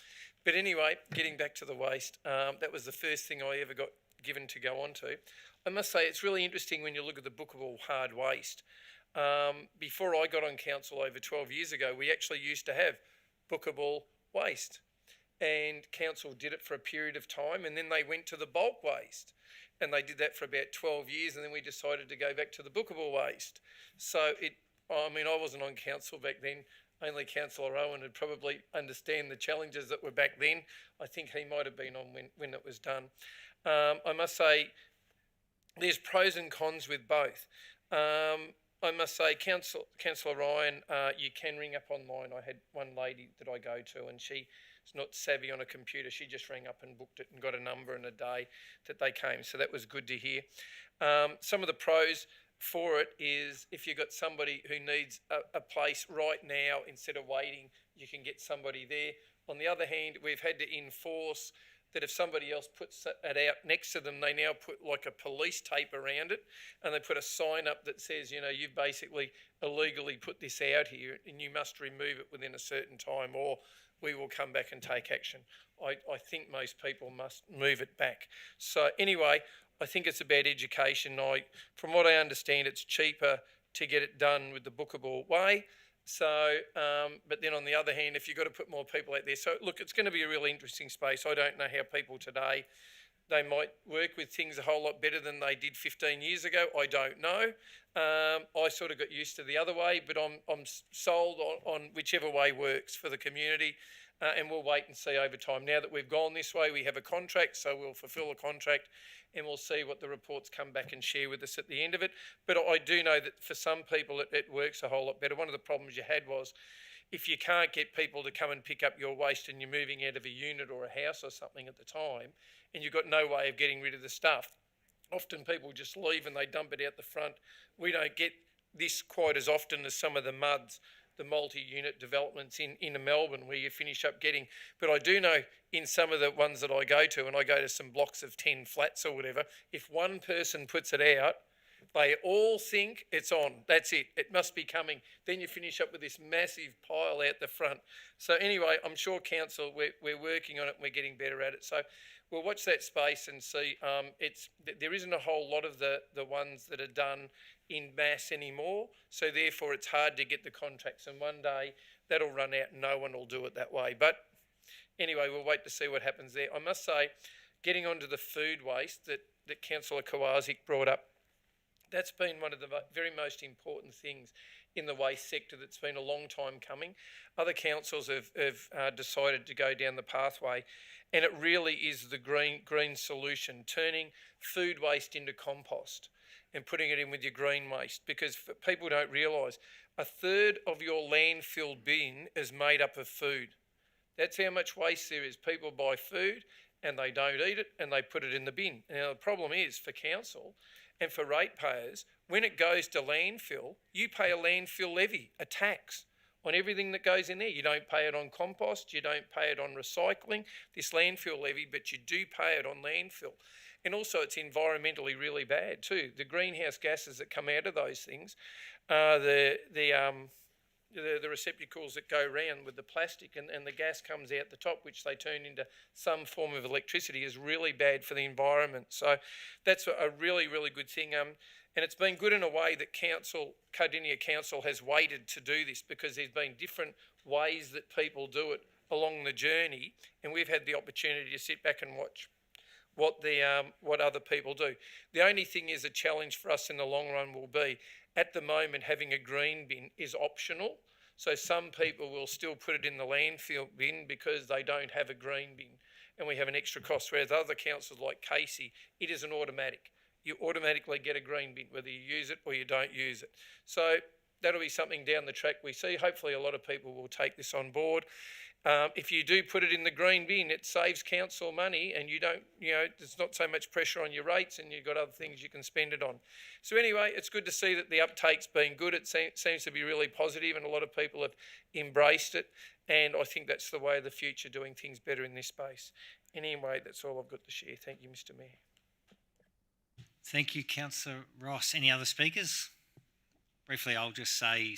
[SPEAKER 2] But anyway, getting back to the waste, that was the first thing I ever got given to go on to. I must say it's really interesting when you look at the bookable hard waste. Before I got on council over 12 years ago, we actually used to have bookable waste, and council did it for a period of time, and then they went to the bulk waste, and they did that for about 12 years, and then we decided to go back to the bookable waste. So I wasn't on council back then. Only Councillor Owen would probably understand the challenges that were back then. I think he might have been on when it was done. I must say there's pros and cons with both. I must say, Councillor Ryan, you can ring up online. I had one lady that I go to, and she's not savvy on a computer. She just rang up and booked it and got a number and a day that they came. So that was good to hear. Some of the pros for it is if you've got somebody who needs a place right now, instead of waiting, you can get somebody there. On the other hand, we've had to enforce that if somebody else puts it out next to them, they now put like a police tape around it, and they put a sign up that says, you've basically illegally put this out here and you must remove it within a certain time, or we will come back and take action. I think most people must move it back. So anyway, I think it's about education. From what I understand, it's cheaper to get it done with the bookable way. So, but then on the other hand, if you've got to put more people out there. So look, it's going to be a really interesting space. I don't know how people today, they might work with things a whole lot better than they did 15 years ago. I don't know. I sort of got used to the other way, but I'm sold on whichever way works for the community. And we'll wait and see over time. Now that we've gone this way, we have a contract, so we'll fulfil the contract and we'll see what the reports come back and share with us at the end of it. But I do know that for some people it works a whole lot better. One of the problems you had was if you can't get people to come and pick up your waste and you're moving out of a unit or a house or something at the time, and you've got no way of getting rid of the stuff, often people just leave and they dump it out the front. We don't get this quite as often as some of the MUDs, the multi-unit developments in Melbourne, where you finish up getting, but I do know in some of the ones that I go to, and I go to some blocks of 10 flats or whatever, if one person puts it out, they all think it's on. That's it. It must be coming. Then you finish up with this massive pile out the front. So anyway, I'm sure council, we're working on it and we're getting better at it. So we'll watch that space and see. There isn't a whole lot of the ones that are done in mass anymore. So therefore it's hard to get the contracts, and one day that'll run out and no one will do it that way. But anyway, we'll wait to see what happens there. I must say, getting onto the food waste that Councillor Kowaczyk brought up, that's been one of the very most important things in the waste sector that's been a long time coming. Other councils have decided to go down the pathway, and it really is the green solution, turning food waste into compost and putting it in with your green waste, because people don't realise a third of your landfill bin is made up of food. That's how much waste there is. People buy food and they don't eat it and they put it in the bin. Now the problem is for council and for ratepayers, when it goes to landfill, you pay a landfill levy, a tax on everything that goes in there. You don't pay it on compost, you don't pay it on recycling, this landfill levy, but you do pay it on landfill. And also it's environmentally really bad too. The greenhouse gases that come out of those things, the receptacles that go round with the plastic and the gas comes out the top, which they turn into some form of electricity, is really bad for the environment. So that's a really, really good thing. And it's been good in a way that Cardinia Council has waited to do this, because there's been different ways that people do it along the journey, and we've had the opportunity to sit back and watch what other people do. The only thing is, a challenge for us in the long run will be, at the moment, having a green bin is optional. So some people will still put it in the landfill bin because they don't have a green bin, and we have an extra cost. Whereas other councils like Casey, it is an automatic. You automatically get a green bin, whether you use it or you don't use it. So that'll be something down the track we see. Hopefully a lot of people will take this on board. If you do put it in the green bin, it saves council money, and you don't, there's not so much pressure on your rates, and you've got other things you can spend it on. So anyway, it's good to see that the uptake's been good. It seems to be really positive, and a lot of people have embraced it, and I think that's the way of the future, doing things better in this space. Anyway, that's all I've got to share. Thank you, Mr. Mayor.
[SPEAKER 1] Thank you, Councillor Ross. Any other speakers? Briefly, I'll just say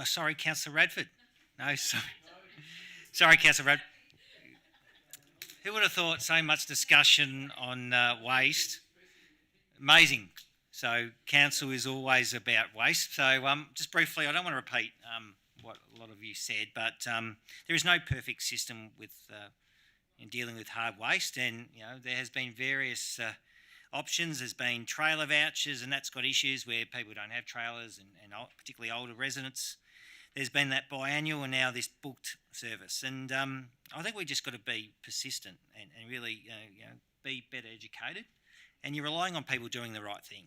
[SPEAKER 1] sorry, Councillor Radford. No, sorry. Sorry, Councillor Radford. Who would have thought so much discussion on waste? Amazing. So council is always about waste. So just briefly, I don't want to repeat what a lot of you said, but there is no perfect system in dealing with hard waste, and there has been various options. There's been trailer vouchers, and that's got issues where people don't have trailers, and particularly older residents. There's been that biannual, and now this booked service. And I think we just got to be persistent and really be better educated. And you're relying on people doing the right thing,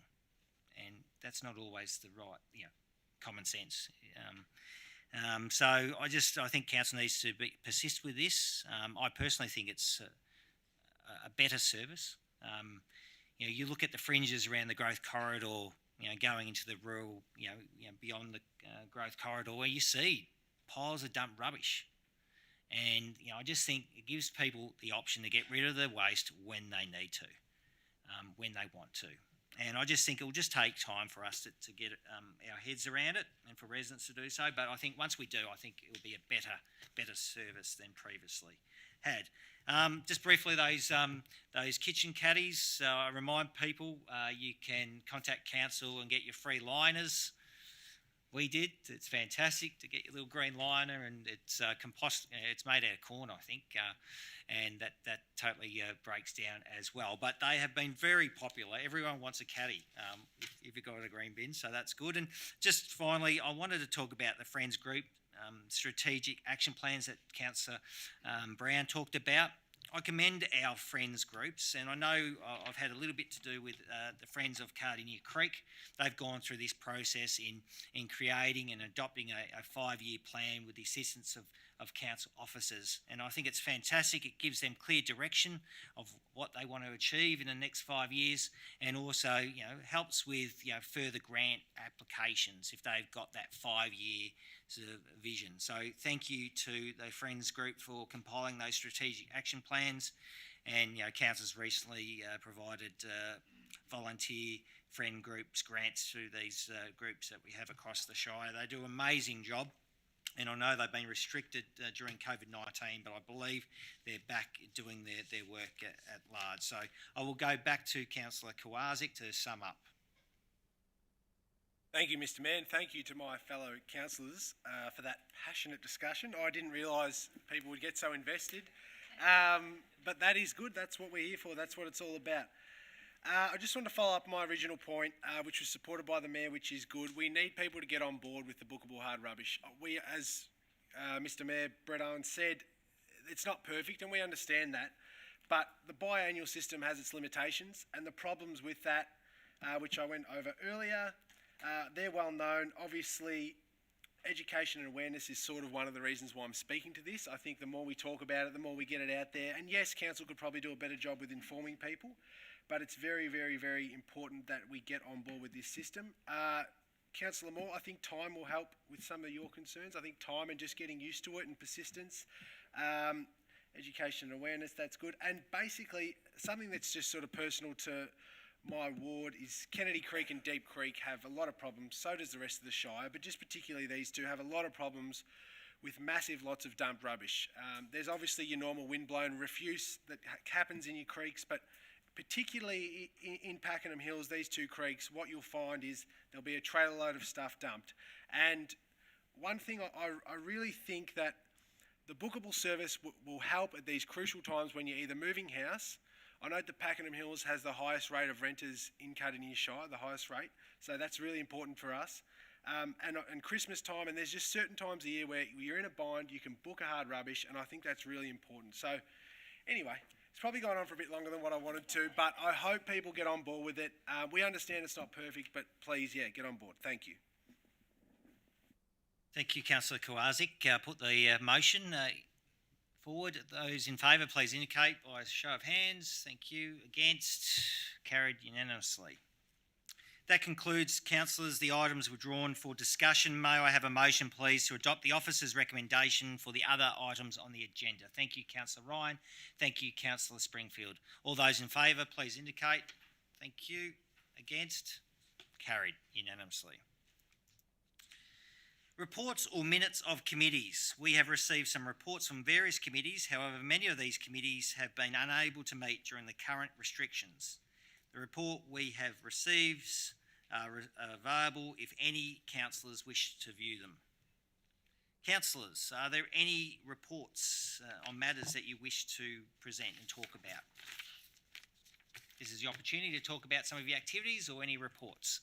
[SPEAKER 1] and that's not always the right common sense. So I think council needs to persist with this. I personally think it's a better service. You look at the fringes around the growth corridor, going into the rural, beyond the growth corridor, where you see piles of dumped rubbish. And, I just think it gives people the option to get rid of the waste when they need to, when they want to. And I just think it will just take time for us to get our heads around it, and for residents to do so. But I think once we do, I think it will be a better service than previously had. Just briefly, those kitchen caddies, I remind people you can contact council and get your free liners. We did. It's fantastic to get your little green liner, and it's it's made out of corn, I think, and that totally breaks down as well. But they have been very popular. Everyone wants a caddy if you've got a green bin, so that's good. And just finally, I wanted to talk about the Friends Group strategic action plans that Councillor Brown talked about. I commend our friends groups, and I know I've had a little bit to do with the Friends of Cardinia Creek. They've gone through this process in creating and adopting a 5-year plan with the assistance of council officers, and I think it's fantastic. It gives them clear direction of what they want to achieve in the next 5 years, and also helps with further grant applications if they've got that 5-year sort of vision. So thank you to the Friends group for compiling those strategic action plans, and council's recently provided volunteer friend groups grants through these groups that we have across the Shire. They do an amazing job, and I know they've been restricted during COVID-19, but I believe they're back doing their work at large. So I will go back to Councillor Kowarczyk to sum up.
[SPEAKER 4] Thank you, Mr. Mayor, and thank you to my fellow councillors for that passionate discussion. I didn't realise people would get so invested, but that is good. That's what we're here for. That's what it's all about. I just want to follow up my original point, which was supported by the Mayor, which is good. We need people to get on board with the bookable hard rubbish. We, as Mr. Mayor Brett Owens said, it's not perfect, and we understand that, but the biannual system has its limitations, and the problems with that, which I went over earlier, they're well known. Obviously, education and awareness is sort of one of the reasons why I'm speaking to this. I think the more we talk about it, the more we get it out there. And yes, council could probably do a better job with informing people, but it's very, very, very important that we get on board with this system. Councillor Moore, I think time will help with some of your concerns. I think time and just getting used to it and persistence. Education and awareness, that's good. And basically, something that's just sort of personal to my ward is Kennedy Creek and Deep Creek have a lot of problems. So does the rest of the Shire, but just particularly these two have a lot of problems with massive lots of dumped rubbish. There's obviously your normal windblown refuse that happens in your creeks, but particularly in Pakenham Hills, these two creeks, what you'll find is there'll be a trailer load of stuff dumped. And one thing I really think that the bookable service will help at these crucial times when you're either moving house. I note that Pakenham Hills has the highest rate of renters in Cardinia Shire, the highest rate. So that's really important for us. And Christmas time, and there's just certain times a year where you're in a bind, you can book a hard rubbish, and I think that's really important. So anyway, it's probably gone on for a bit longer than what I wanted to, but I hope people get on board with it. We understand it's not perfect, but please, get on board. Thank you.
[SPEAKER 1] Thank you, Councillor Kowarczyk. Put the motion forward. Those in favour, please indicate by a show of hands. Thank you. Against? Carried unanimously. That concludes, councillors, the items withdrawn for discussion. May I have a motion, please, to adopt the officer's recommendation for the other items on the agenda? Thank you, Councillor Ryan. Thank you, Councillor Springfield. All those in favour, please indicate. Thank you. Against? Carried unanimously. Reports or minutes of committees. We have received some reports from various committees. However, many of these committees have been unable to meet during the current restrictions. The report we have received are available if any councillors wish to view them. Councillors, are there any reports on matters that you wish to present and talk about? This is the opportunity to talk about some of your activities or any reports.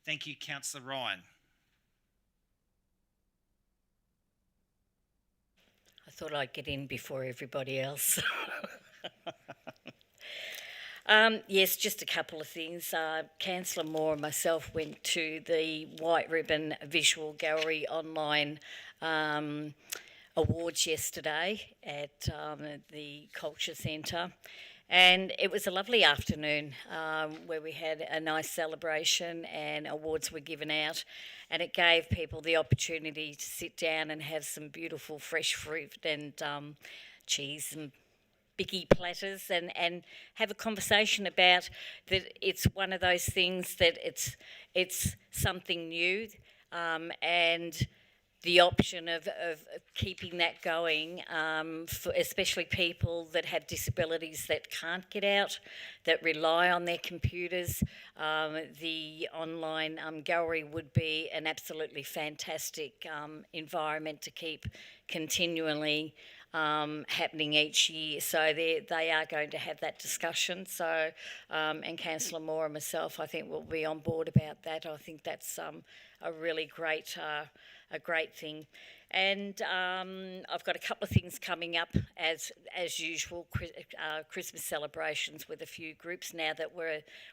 [SPEAKER 1] Thank you, Councillor Ryan.
[SPEAKER 3] I thought I'd get in before everybody else. Yes, just a couple of things. Councillor Moore and myself went to the White Ribbon Visual Gallery online awards yesterday at the Culture Centre, and it was a lovely afternoon where we had a nice celebration and awards were given out, and it gave people the opportunity to sit down and have some beautiful fresh fruit and cheese and biggie platters and have a conversation about that. It's one of those things that it's something new, and the option of keeping that going, for especially people that have disabilities that can't get out, that rely on their computers. The online gallery would be an absolutely fantastic environment to keep continually happening each year. So they are going to have that discussion. So, and Councillor Moore and myself, I think we'll be on board about that. I think that's a really great thing. And I've got a couple of things coming up as usual, Christmas celebrations with a few groups now that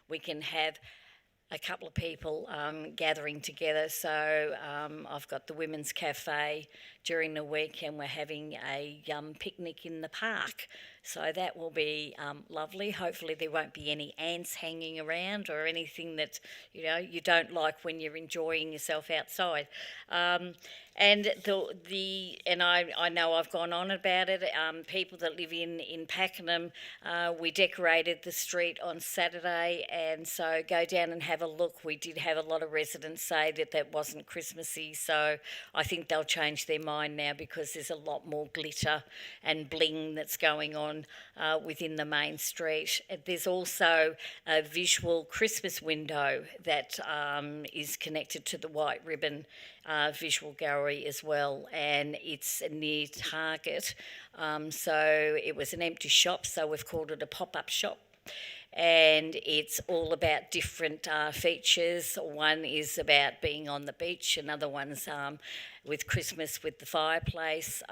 [SPEAKER 3] we can have a couple of people gathering together. So I've got the Women's Cafe during the week, and we're having a picnic in the park. So that will be lovely. Hopefully there won't be any ants hanging around or anything that you don't like when you're enjoying yourself outside. And I know I've gone on about it. People that live in Pakenham, we decorated the street on Saturday, and so go down and have a look. We did have a lot of residents say that wasn't Christmassy, so I think they'll change their mind now because there's a lot more glitter and bling that's going on within the main street. There's also a visual Christmas window that is connected to the White Ribbon visual gallery as well, and it's near Target. So it was an empty shop, so we've called it a pop-up shop. And it's all about different features. One is about being on the beach, another one's with Christmas with the fireplace.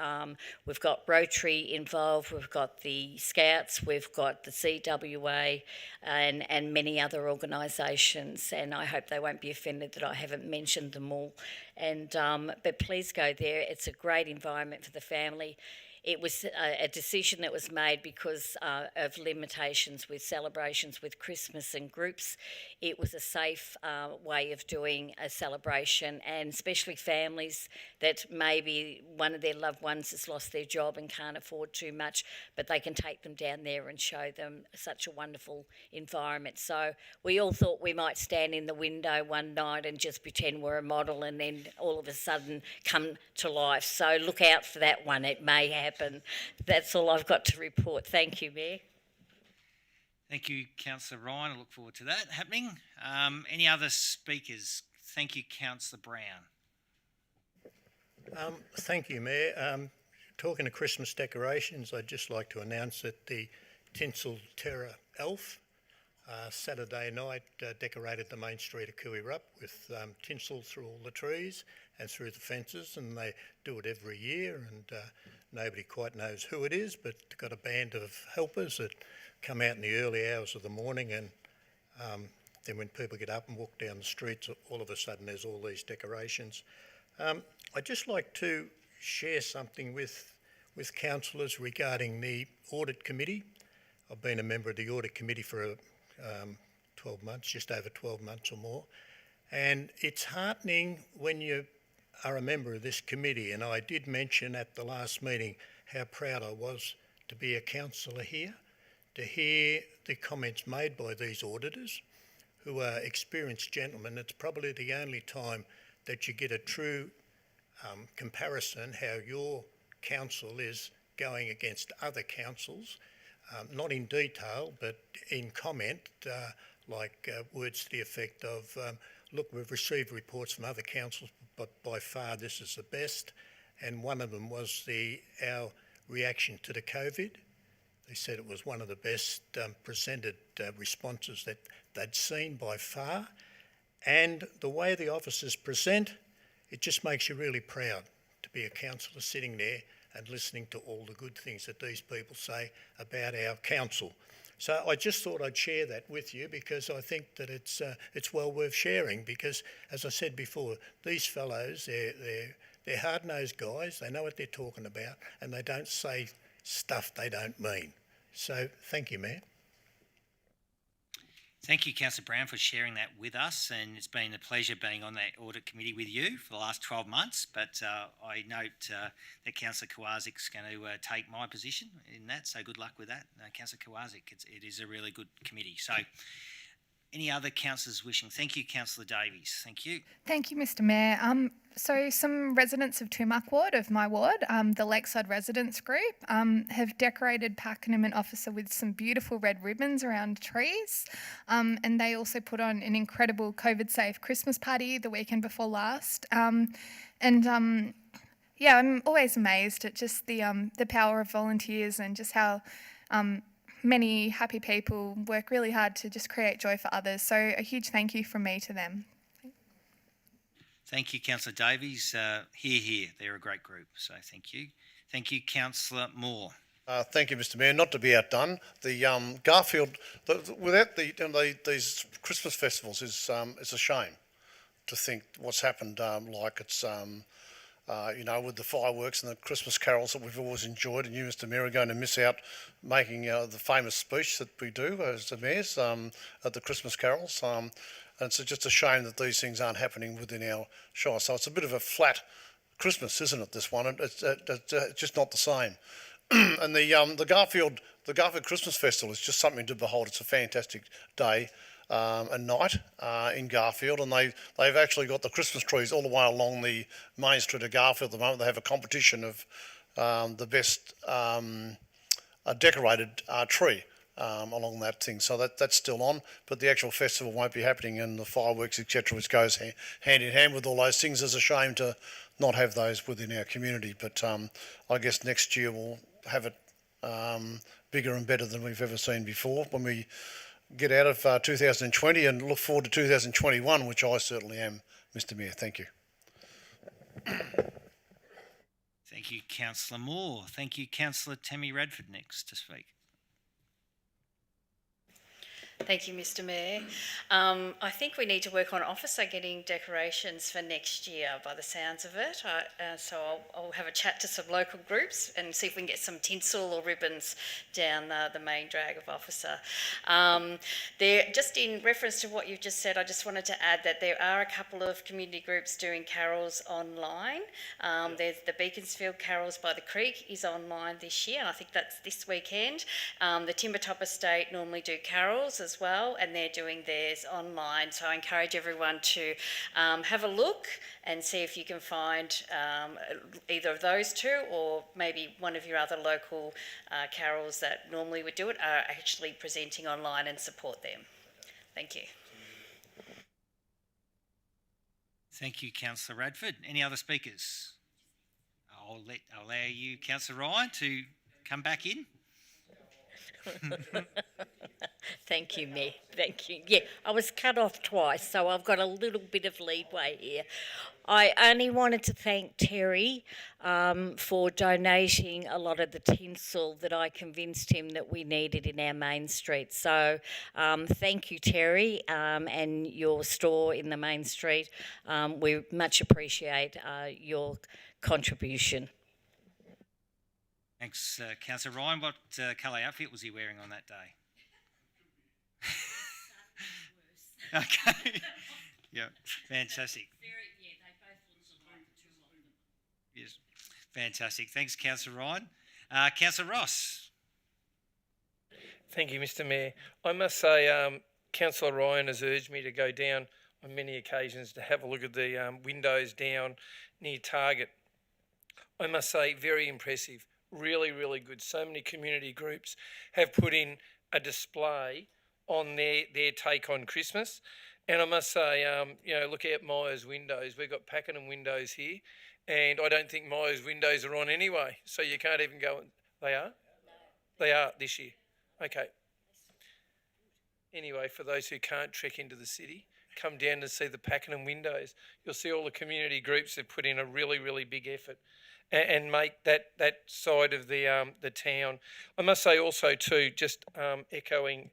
[SPEAKER 3] We've got Rotary involved, we've got the Scouts, we've got the CWA and many other organisations, and I hope they won't be offended that I haven't mentioned them all. And but please go there. It's a great environment for the family. It was a decision that was made because of limitations with celebrations with Christmas and groups. It was a safe way of doing a celebration, and especially families that maybe one of their loved ones has lost their job and can't afford too much, but they can take them down there and show them such a wonderful environment. So we all thought we might stand in the window one night and just pretend we're a model and then all of a sudden come to life. So look out for that one, it may happen. That's all I've got to report. Thank you, Mayor.
[SPEAKER 1] Thank you, Councillor Ryan. I look forward to that happening. Any other speakers? Thank you, Councillor Brown.
[SPEAKER 8] Thank you, Mayor. Talking of Christmas decorations, I'd just like to announce that the Tinsel Terror Elf Saturday night decorated the main street of Cooey-Rup with tinsel through all the trees and through the fences, and they do it every year, and nobody quite knows who it is, but they've got a band of helpers that come out in the early hours of the morning, and then when people get up and walk down the streets, all of a sudden there's all these decorations. I'd just like to share something with councillors regarding the Audit Committee. I've been a member of the Audit Committee for 12 months, just over 12 months or more, and it's heartening when you are a member of this committee, and I did mention at the last meeting how proud I was to be a councillor here, to hear the comments made by these auditors who are experienced gentlemen. It's probably the only time that you get a true comparison how your council is going against other councils, not in detail but in comment, like words to the effect of, look, we've received reports from other councils, but by far this is the best. And one of them was our reaction to the COVID. They said it was one of the best presented responses that they'd seen by far. And the way the officers present, it just makes you really proud to be a councillor sitting there and listening to all the good things that these people say about our council. So I just thought I'd share that with you because I think that it's well worth sharing, because, as I said before, these fellows, they're hard-nosed guys, they know what they're talking about, and they don't say stuff they don't mean. So thank you, Mayor.
[SPEAKER 1] Thank you, Councillor Brown, for sharing that with us, and it's been a pleasure being on that Audit Committee with you for the last 12 months, but I note that Councillor Kowalczyk's going to take my position in that, so good luck with that. Councillor Kowalczyk, it is a really good committee. So any other councillors wishing? Thank you, Councillor Davies. Thank you.
[SPEAKER 5] Thank you, Mr. Mayor. So some residents of Tumac Ward, of my ward, the Lakeside Residents Group, have decorated Pakenham and Officer with some beautiful red ribbons around trees. And they also put on an incredible COVID-safe Christmas party the weekend before last. Yeah, I'm always amazed at just the power of volunteers and just how many happy people work really hard to just create joy for others. So a huge thank you from me to them.
[SPEAKER 1] Thank you, Councillor Davies. Here. They're a great group, so thank you. Thank you, Councillor Moore.
[SPEAKER 6] Thank you, Mr Mayor. Not to be outdone, the Garfield, without these Christmas festivals is it's a shame to think what's happened. Like it's with the fireworks and the Christmas carols that we've always enjoyed, and you, Mr Mayor, are going to miss out making the famous speech that we do as the mayors at the Christmas carols. And it's just a shame that these things aren't happening within our shire. So it's a bit of a flat Christmas, isn't it? This one, it's just not the same. And the Garfield Christmas Festival is just something to behold. It's a fantastic day and night in Garfield, and they've actually got the Christmas trees all the way along the main street of Garfield at the moment. They have a competition of the best decorated tree along that thing. So that's still on, but the actual festival won't be happening, and the fireworks, etc., which goes hand in hand with all those things. It's a shame to not have those within our community, but I guess next year we'll have it bigger and better than we've ever seen before when we get out of 2020 and look forward to 2021, which I certainly am, Mr Mayor. Thank you.
[SPEAKER 1] Thank you, Councillor Moore. Thank you, Councillor Tammy Radford, next to speak.
[SPEAKER 9] Thank you, Mr Mayor. I think we need to work on officer getting decorations for next year by the sounds of it. So I'll have a chat to some local groups and see if we can get some tinsel or ribbons down the main drag of officer. Just in reference to what you've just said, I just wanted to add that there are a couple of community groups doing carols online. There's the Beaconsfield Carols by the Creek is online this year, and I think that's this weekend. The Timbertop Estate normally do carols as well, and they're doing theirs online. So I encourage everyone to have a look and see if you can find either of those two, or maybe one of your other local carols that normally would do it are actually presenting online, and support them. Thank you.
[SPEAKER 1] Thank you, Councillor Radford. Any other speakers? I'll allow you, Councillor Ryan, to come back in.
[SPEAKER 3] Thank you, Mayor. Thank you. Yeah, I was cut off twice, so I've got a little bit of leeway here. I only wanted to thank Terry for donating a lot of the tinsel that I convinced him that we needed in our main street. So thank you, Terry, and your store in the main street. We much appreciate your contribution.
[SPEAKER 1] Thanks, Councillor Ryan. What colour outfit was he wearing on that day? Okay. Yeah, fantastic. Yes, fantastic. Thanks, Councillor Ryan. Councillor Ross.
[SPEAKER 2] Thank you, Mr Mayor. I must say, Councillor Ryan has urged me to go down on many occasions to have a look at the windows down near Target. I must say, very impressive. Really, really good. So many community groups have put in a display on their take on Christmas. And I must say, look out Myers windows. We've got Pakenham windows here, and I don't think Myers windows are on anyway. So you can't even go. They are? No. They are this year. Okay. Anyway, for those who can't trek into the city, come down to see the Pakenham windows. You'll see all the community groups have put in a really, really big effort and make that side of the town. I must say also too, just echoing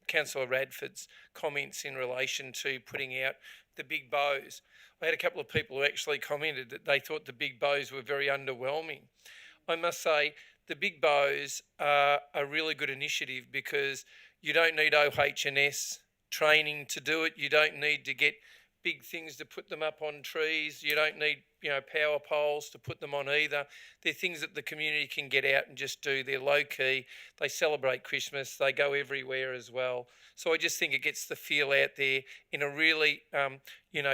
[SPEAKER 2] Councillor Radford's comments in relation to putting out the big bows. I had a couple of people who actually commented that they thought the big bows were very underwhelming. I must say the big bows are a really good initiative because you don't need OH&S training to do it. You don't need to get big things to put them up on trees. You don't need, power poles to put them on either. They're things that the community can get out and just do. They're low key. They celebrate Christmas. They go everywhere as well. So I just think it gets the feel out there in a really,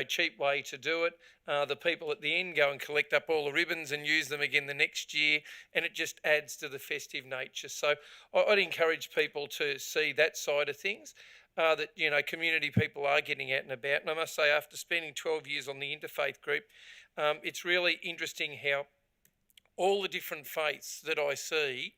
[SPEAKER 2] cheap way to do it. The people at the end go and collect up all the ribbons and use them again the next year, and it just adds to the festive nature. So I'd encourage people to see that side of things. That community people are getting out and about. And I must say, after spending 12 years on the interfaith group, it's really interesting how all the different faiths that I see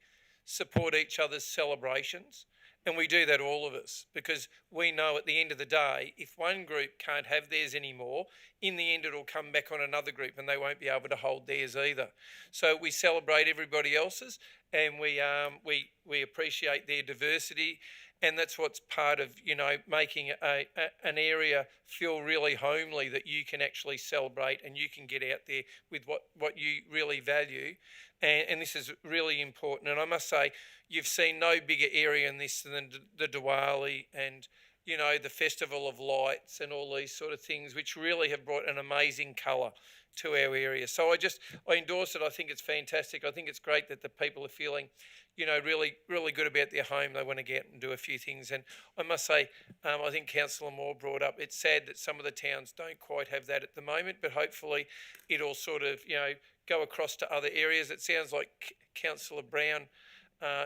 [SPEAKER 2] support each other's celebrations. And we do that, all of us, because we know at the end of the day, if one group can't have theirs anymore, in the end it'll come back on another group and they won't be able to hold theirs either. So we celebrate everybody else's, and we appreciate their diversity, and that's what's part of, you know, making an area feel really homely, that you can actually celebrate and you can get out there with what you really value. And this is really important. And I must say, you've seen no bigger area in this than the Diwali and, you know, the Festival of Lights and all these sort of things, which really have brought an amazing colour to our area. So I endorse it. I think it's fantastic. I think it's great that the people are feeling, you know, really, really good about their home. They want to get out and do a few things. And I must say, I think Councillor Moore brought up, it's sad that some of the towns don't quite have that at the moment, but hopefully it'll sort of, you know, go across to other areas. It sounds like Councillor Brown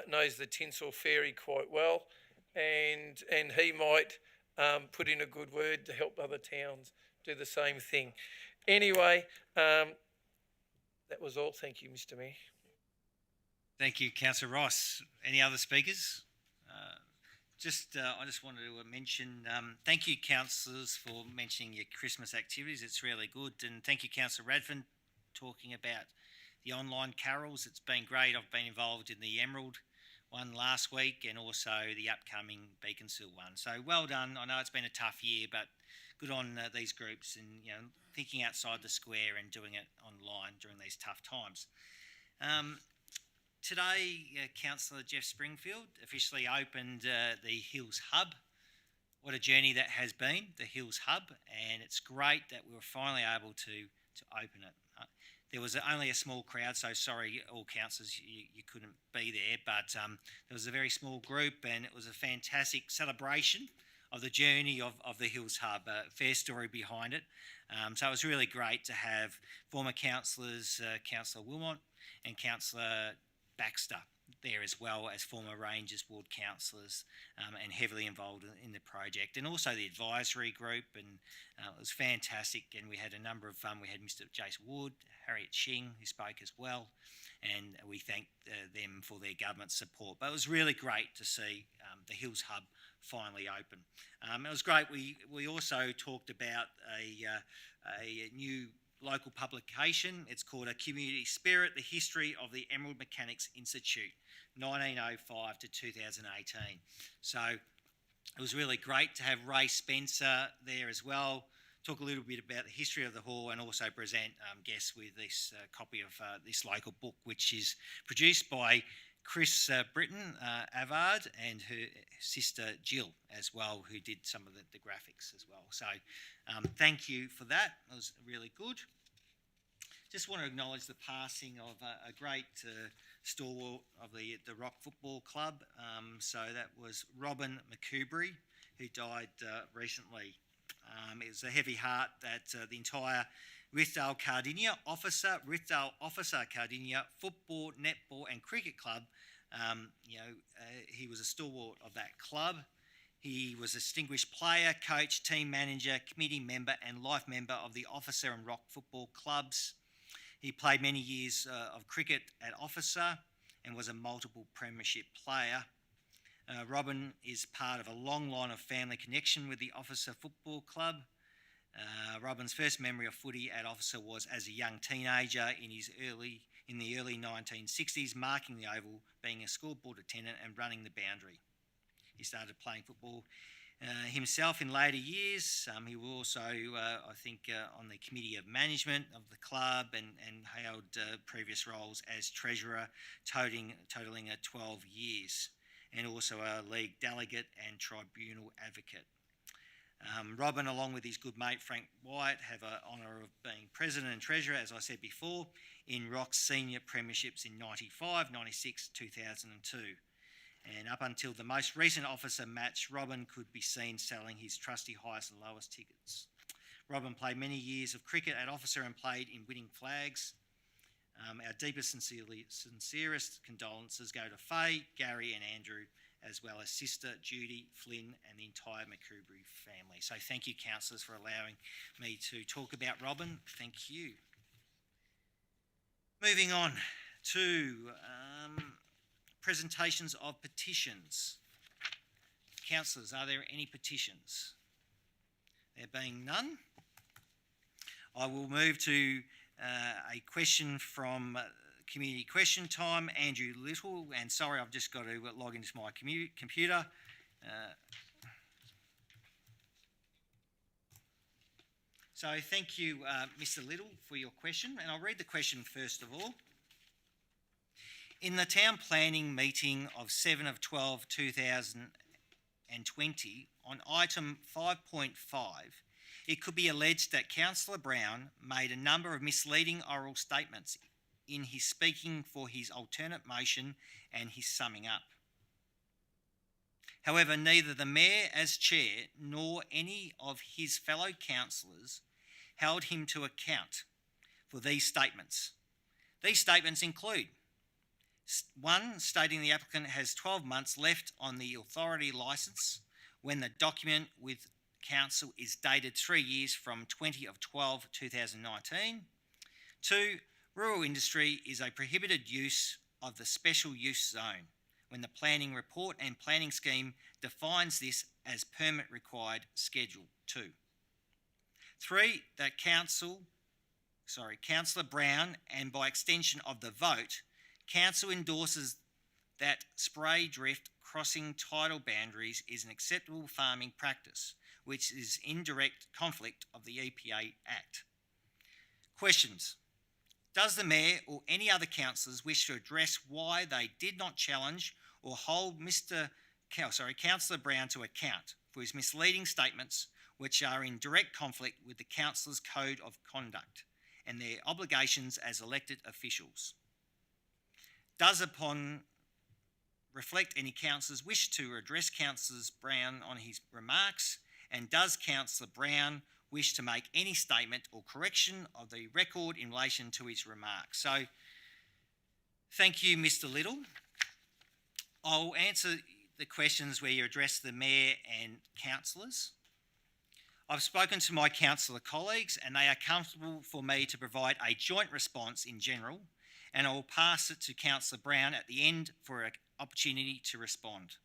[SPEAKER 2] knows the Tinsel Fairy quite well, and he might put in a good word to help other towns do the same thing. Anyway, that was all. Thank you, Mr. Mayor.
[SPEAKER 1] Thank you, Councillor Ross. Any other speakers? I just wanted to mention, thank you, councillors, for mentioning your Christmas activities. It's really good. And thank you, Councillor Radford, talking about the online carols. It's been great. I've been involved in the Emerald one last week and also the upcoming Beaconsfield one. So well done. I know it's been a tough year, but good on these groups and, you know, thinking outside the square and doing it online during these tough times. Today, Councillor Jeff Springfield officially opened the Hills Hub. What a journey that has been, the Hills Hub, and it's great that we were finally able to open it. There was only a small crowd, so sorry, all councillors, you couldn't be there, but there was a very small group, and it was a fantastic celebration of the journey of the Hills Hub, a fair story behind it. So it was really great to have former councillors, Councillor Wilmot and Councillor Baxter there, as well as former Rangers ward councillors, and heavily involved in the project, and also the advisory group, and it was fantastic. And we had a number of we had Mr. Jason Wood, Harriet Shing, who spoke as well, and we thanked them for their government support. But it was really great to see the Hills Hub finally open. It was great. We also talked about a new local publication. It's called A Community Spirit, the History of the Emerald Mechanics Institute, 1905 to 2018. So it was really great to have Ray Spencer there as well, talk a little bit about the history of the hall, and also present guests with this copy of this local book, which is produced by Chris Britton, Avard, and her sister Jill as well, who did some of the graphics as well. So thank you for that. It was really good. Just want to acknowledge the passing of a great stalwart of the Rock Football Club. So that was Robin McCoubrey, who died recently. It was a heavy heart that the entire Ruthdale Cardinia Cardinia Football, Netball and Cricket Club, he was a stalwart of that club. He was a distinguished player, coach, team manager, committee member and life member of the Officer and Rock Football Clubs. He played many years of cricket at Officer and was a multiple premiership player. Robin is part of a long line of family connection with the Officer Football Club. Robin's first memory of footy at Officer was as a young teenager in the early 1960s, marking the oval, being a scoreboard attendant and running the boundary. He started playing football himself in later years. He was also, on the committee of management of the club and held previous roles as treasurer, totaling 12 years, and also a league delegate and tribunal advocate. Robin, along with his good mate Frank Wyatt, have an honour of being president and treasurer, as I said before, in Rock's senior premierships in 95, 96, 2002. And up until the most recent Officer match, Robin could be seen selling his trusty highest and lowest tickets. Robin played many years of cricket at Officer and played in winning flags. Our deepest, sincerest condolences go to Faye, Gary and Andrew, as well as sister Judy, Flynn and the entire McCoubrey family. So thank you, councillors, for allowing me to talk about Robin. Thank you. Moving on to presentations of petitions. Councillors, are there any petitions? There being none, I will move to a question from Community Question Time, Andrew Little, and sorry, I've just got to log into my computer. So thank you, Mr. Little, for your question, and I'll read the question first of all. In the town planning meeting of 7 of 12, 2020, on item 5.5, it could be alleged that Councillor Brown made a number of misleading oral statements in his speaking for his alternate motion and his summing up. However, neither the Mayor as Chair nor any of his fellow councillors held him to account for these statements. These statements include 1, stating the applicant has 12 months left on the authority licence when the document with council is dated 3 years from 20 of 12, 2019. 2, rural industry is a prohibited use of the special use zone when the planning report and planning scheme defines this as permit required Schedule 2. 3, that Councillor Brown, and by extension of the vote, Council endorses that spray drift crossing tidal boundaries is an acceptable farming practice, which is in direct conflict of the EPA Act. Questions. Does the Mayor or any other councillors wish to address why they did not challenge or hold Councillor Brown to account for his misleading statements, which are in direct conflict with the councillors' code of conduct and their obligations as elected officials? Does upon reflect any councillors wish to address Councillor Brown on his remarks, and does Councillor Brown wish to make any statement or correction of the record in relation to his remarks? So, thank you, Mr. Little. I'll answer the questions where you address the Mayor and councillors. I've spoken to my councillor colleagues and they are comfortable for me to provide a joint response in general, and I will pass it to Councillor Brown at the end for an opportunity to respond.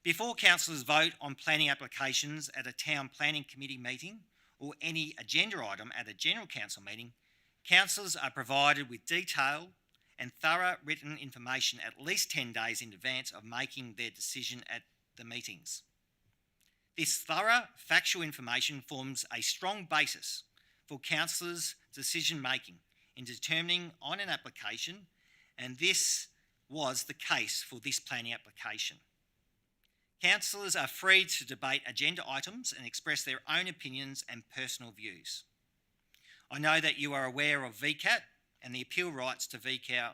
[SPEAKER 1] Before councillors vote on planning applications at a town planning committee meeting or any agenda item at a general council meeting, councillors are provided with detailed and thorough written information at least 10 days in advance of making their decision at the meetings. This thorough factual information forms a strong basis for councillors' decision making in determining on an application, and this was the case for this planning application. Councillors are free to debate agenda items and express their own opinions and personal views. I know that you are aware of VCAT and the appeal rights to VCAT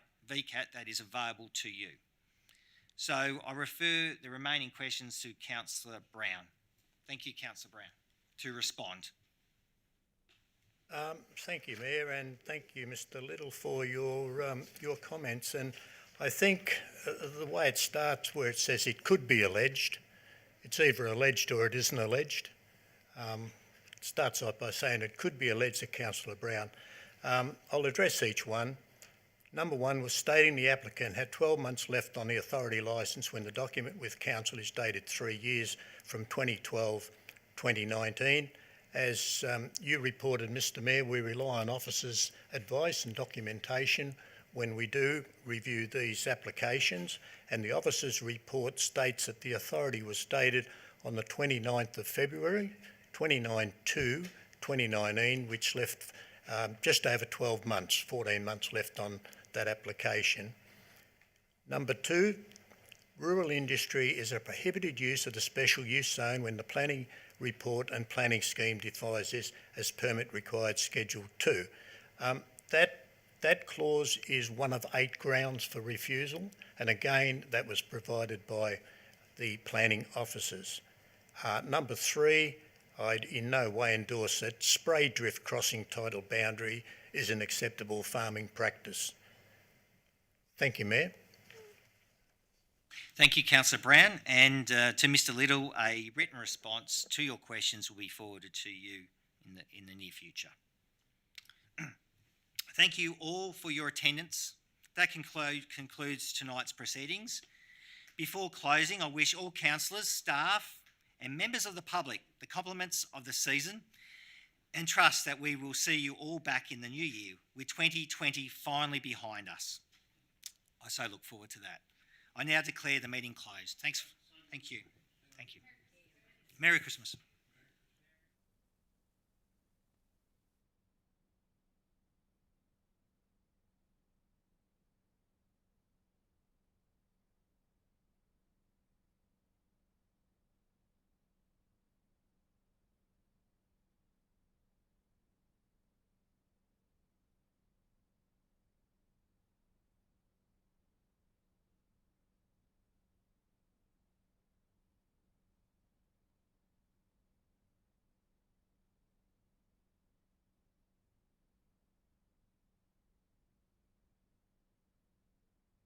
[SPEAKER 1] that is available to you. So I refer the remaining questions to Councillor Brown. Thank you, Councillor Brown, to respond.
[SPEAKER 8] Thank you, Mayor, and thank you, Mr. Little, for your comments. And I think the way it starts, where it says it could be alleged, it's either alleged or it isn't alleged. It starts off by saying it could be alleged to Councillor Brown. I'll address each one. Number 1 was stating the applicant had 12 months left on the authority licence when the document with council is dated 3 years from 2012-2019. As you reported, Mr. Mayor, we rely on officers' advice and documentation when we do review these applications, and the officer's report states that the authority was dated on the 29th of February 29/2/2019, which left just over 12 months, 14 months left on that application. Number 2, rural industry is a prohibited use of the special use zone when the planning report and planning scheme defines this as permit required Schedule 2. That clause is one of 8 grounds for refusal, and again that was provided by the planning officers. Number 3, I'd in no way endorse that spray drift crossing tidal boundary is an acceptable farming practice. Thank you, Mayor.
[SPEAKER 1] Thank you, Councillor Brown, and to Mr. Little, a written response to your questions will be forwarded to you in the near future. Thank you all for your attendance. That concludes tonight's proceedings. Before closing, I wish all councillors, staff and members of the public the compliments of the season and trust that we will see you all back in the new year with 2020 finally behind us. I so look forward to that. I now declare the meeting closed. Thank you. Thank you. Merry Christmas.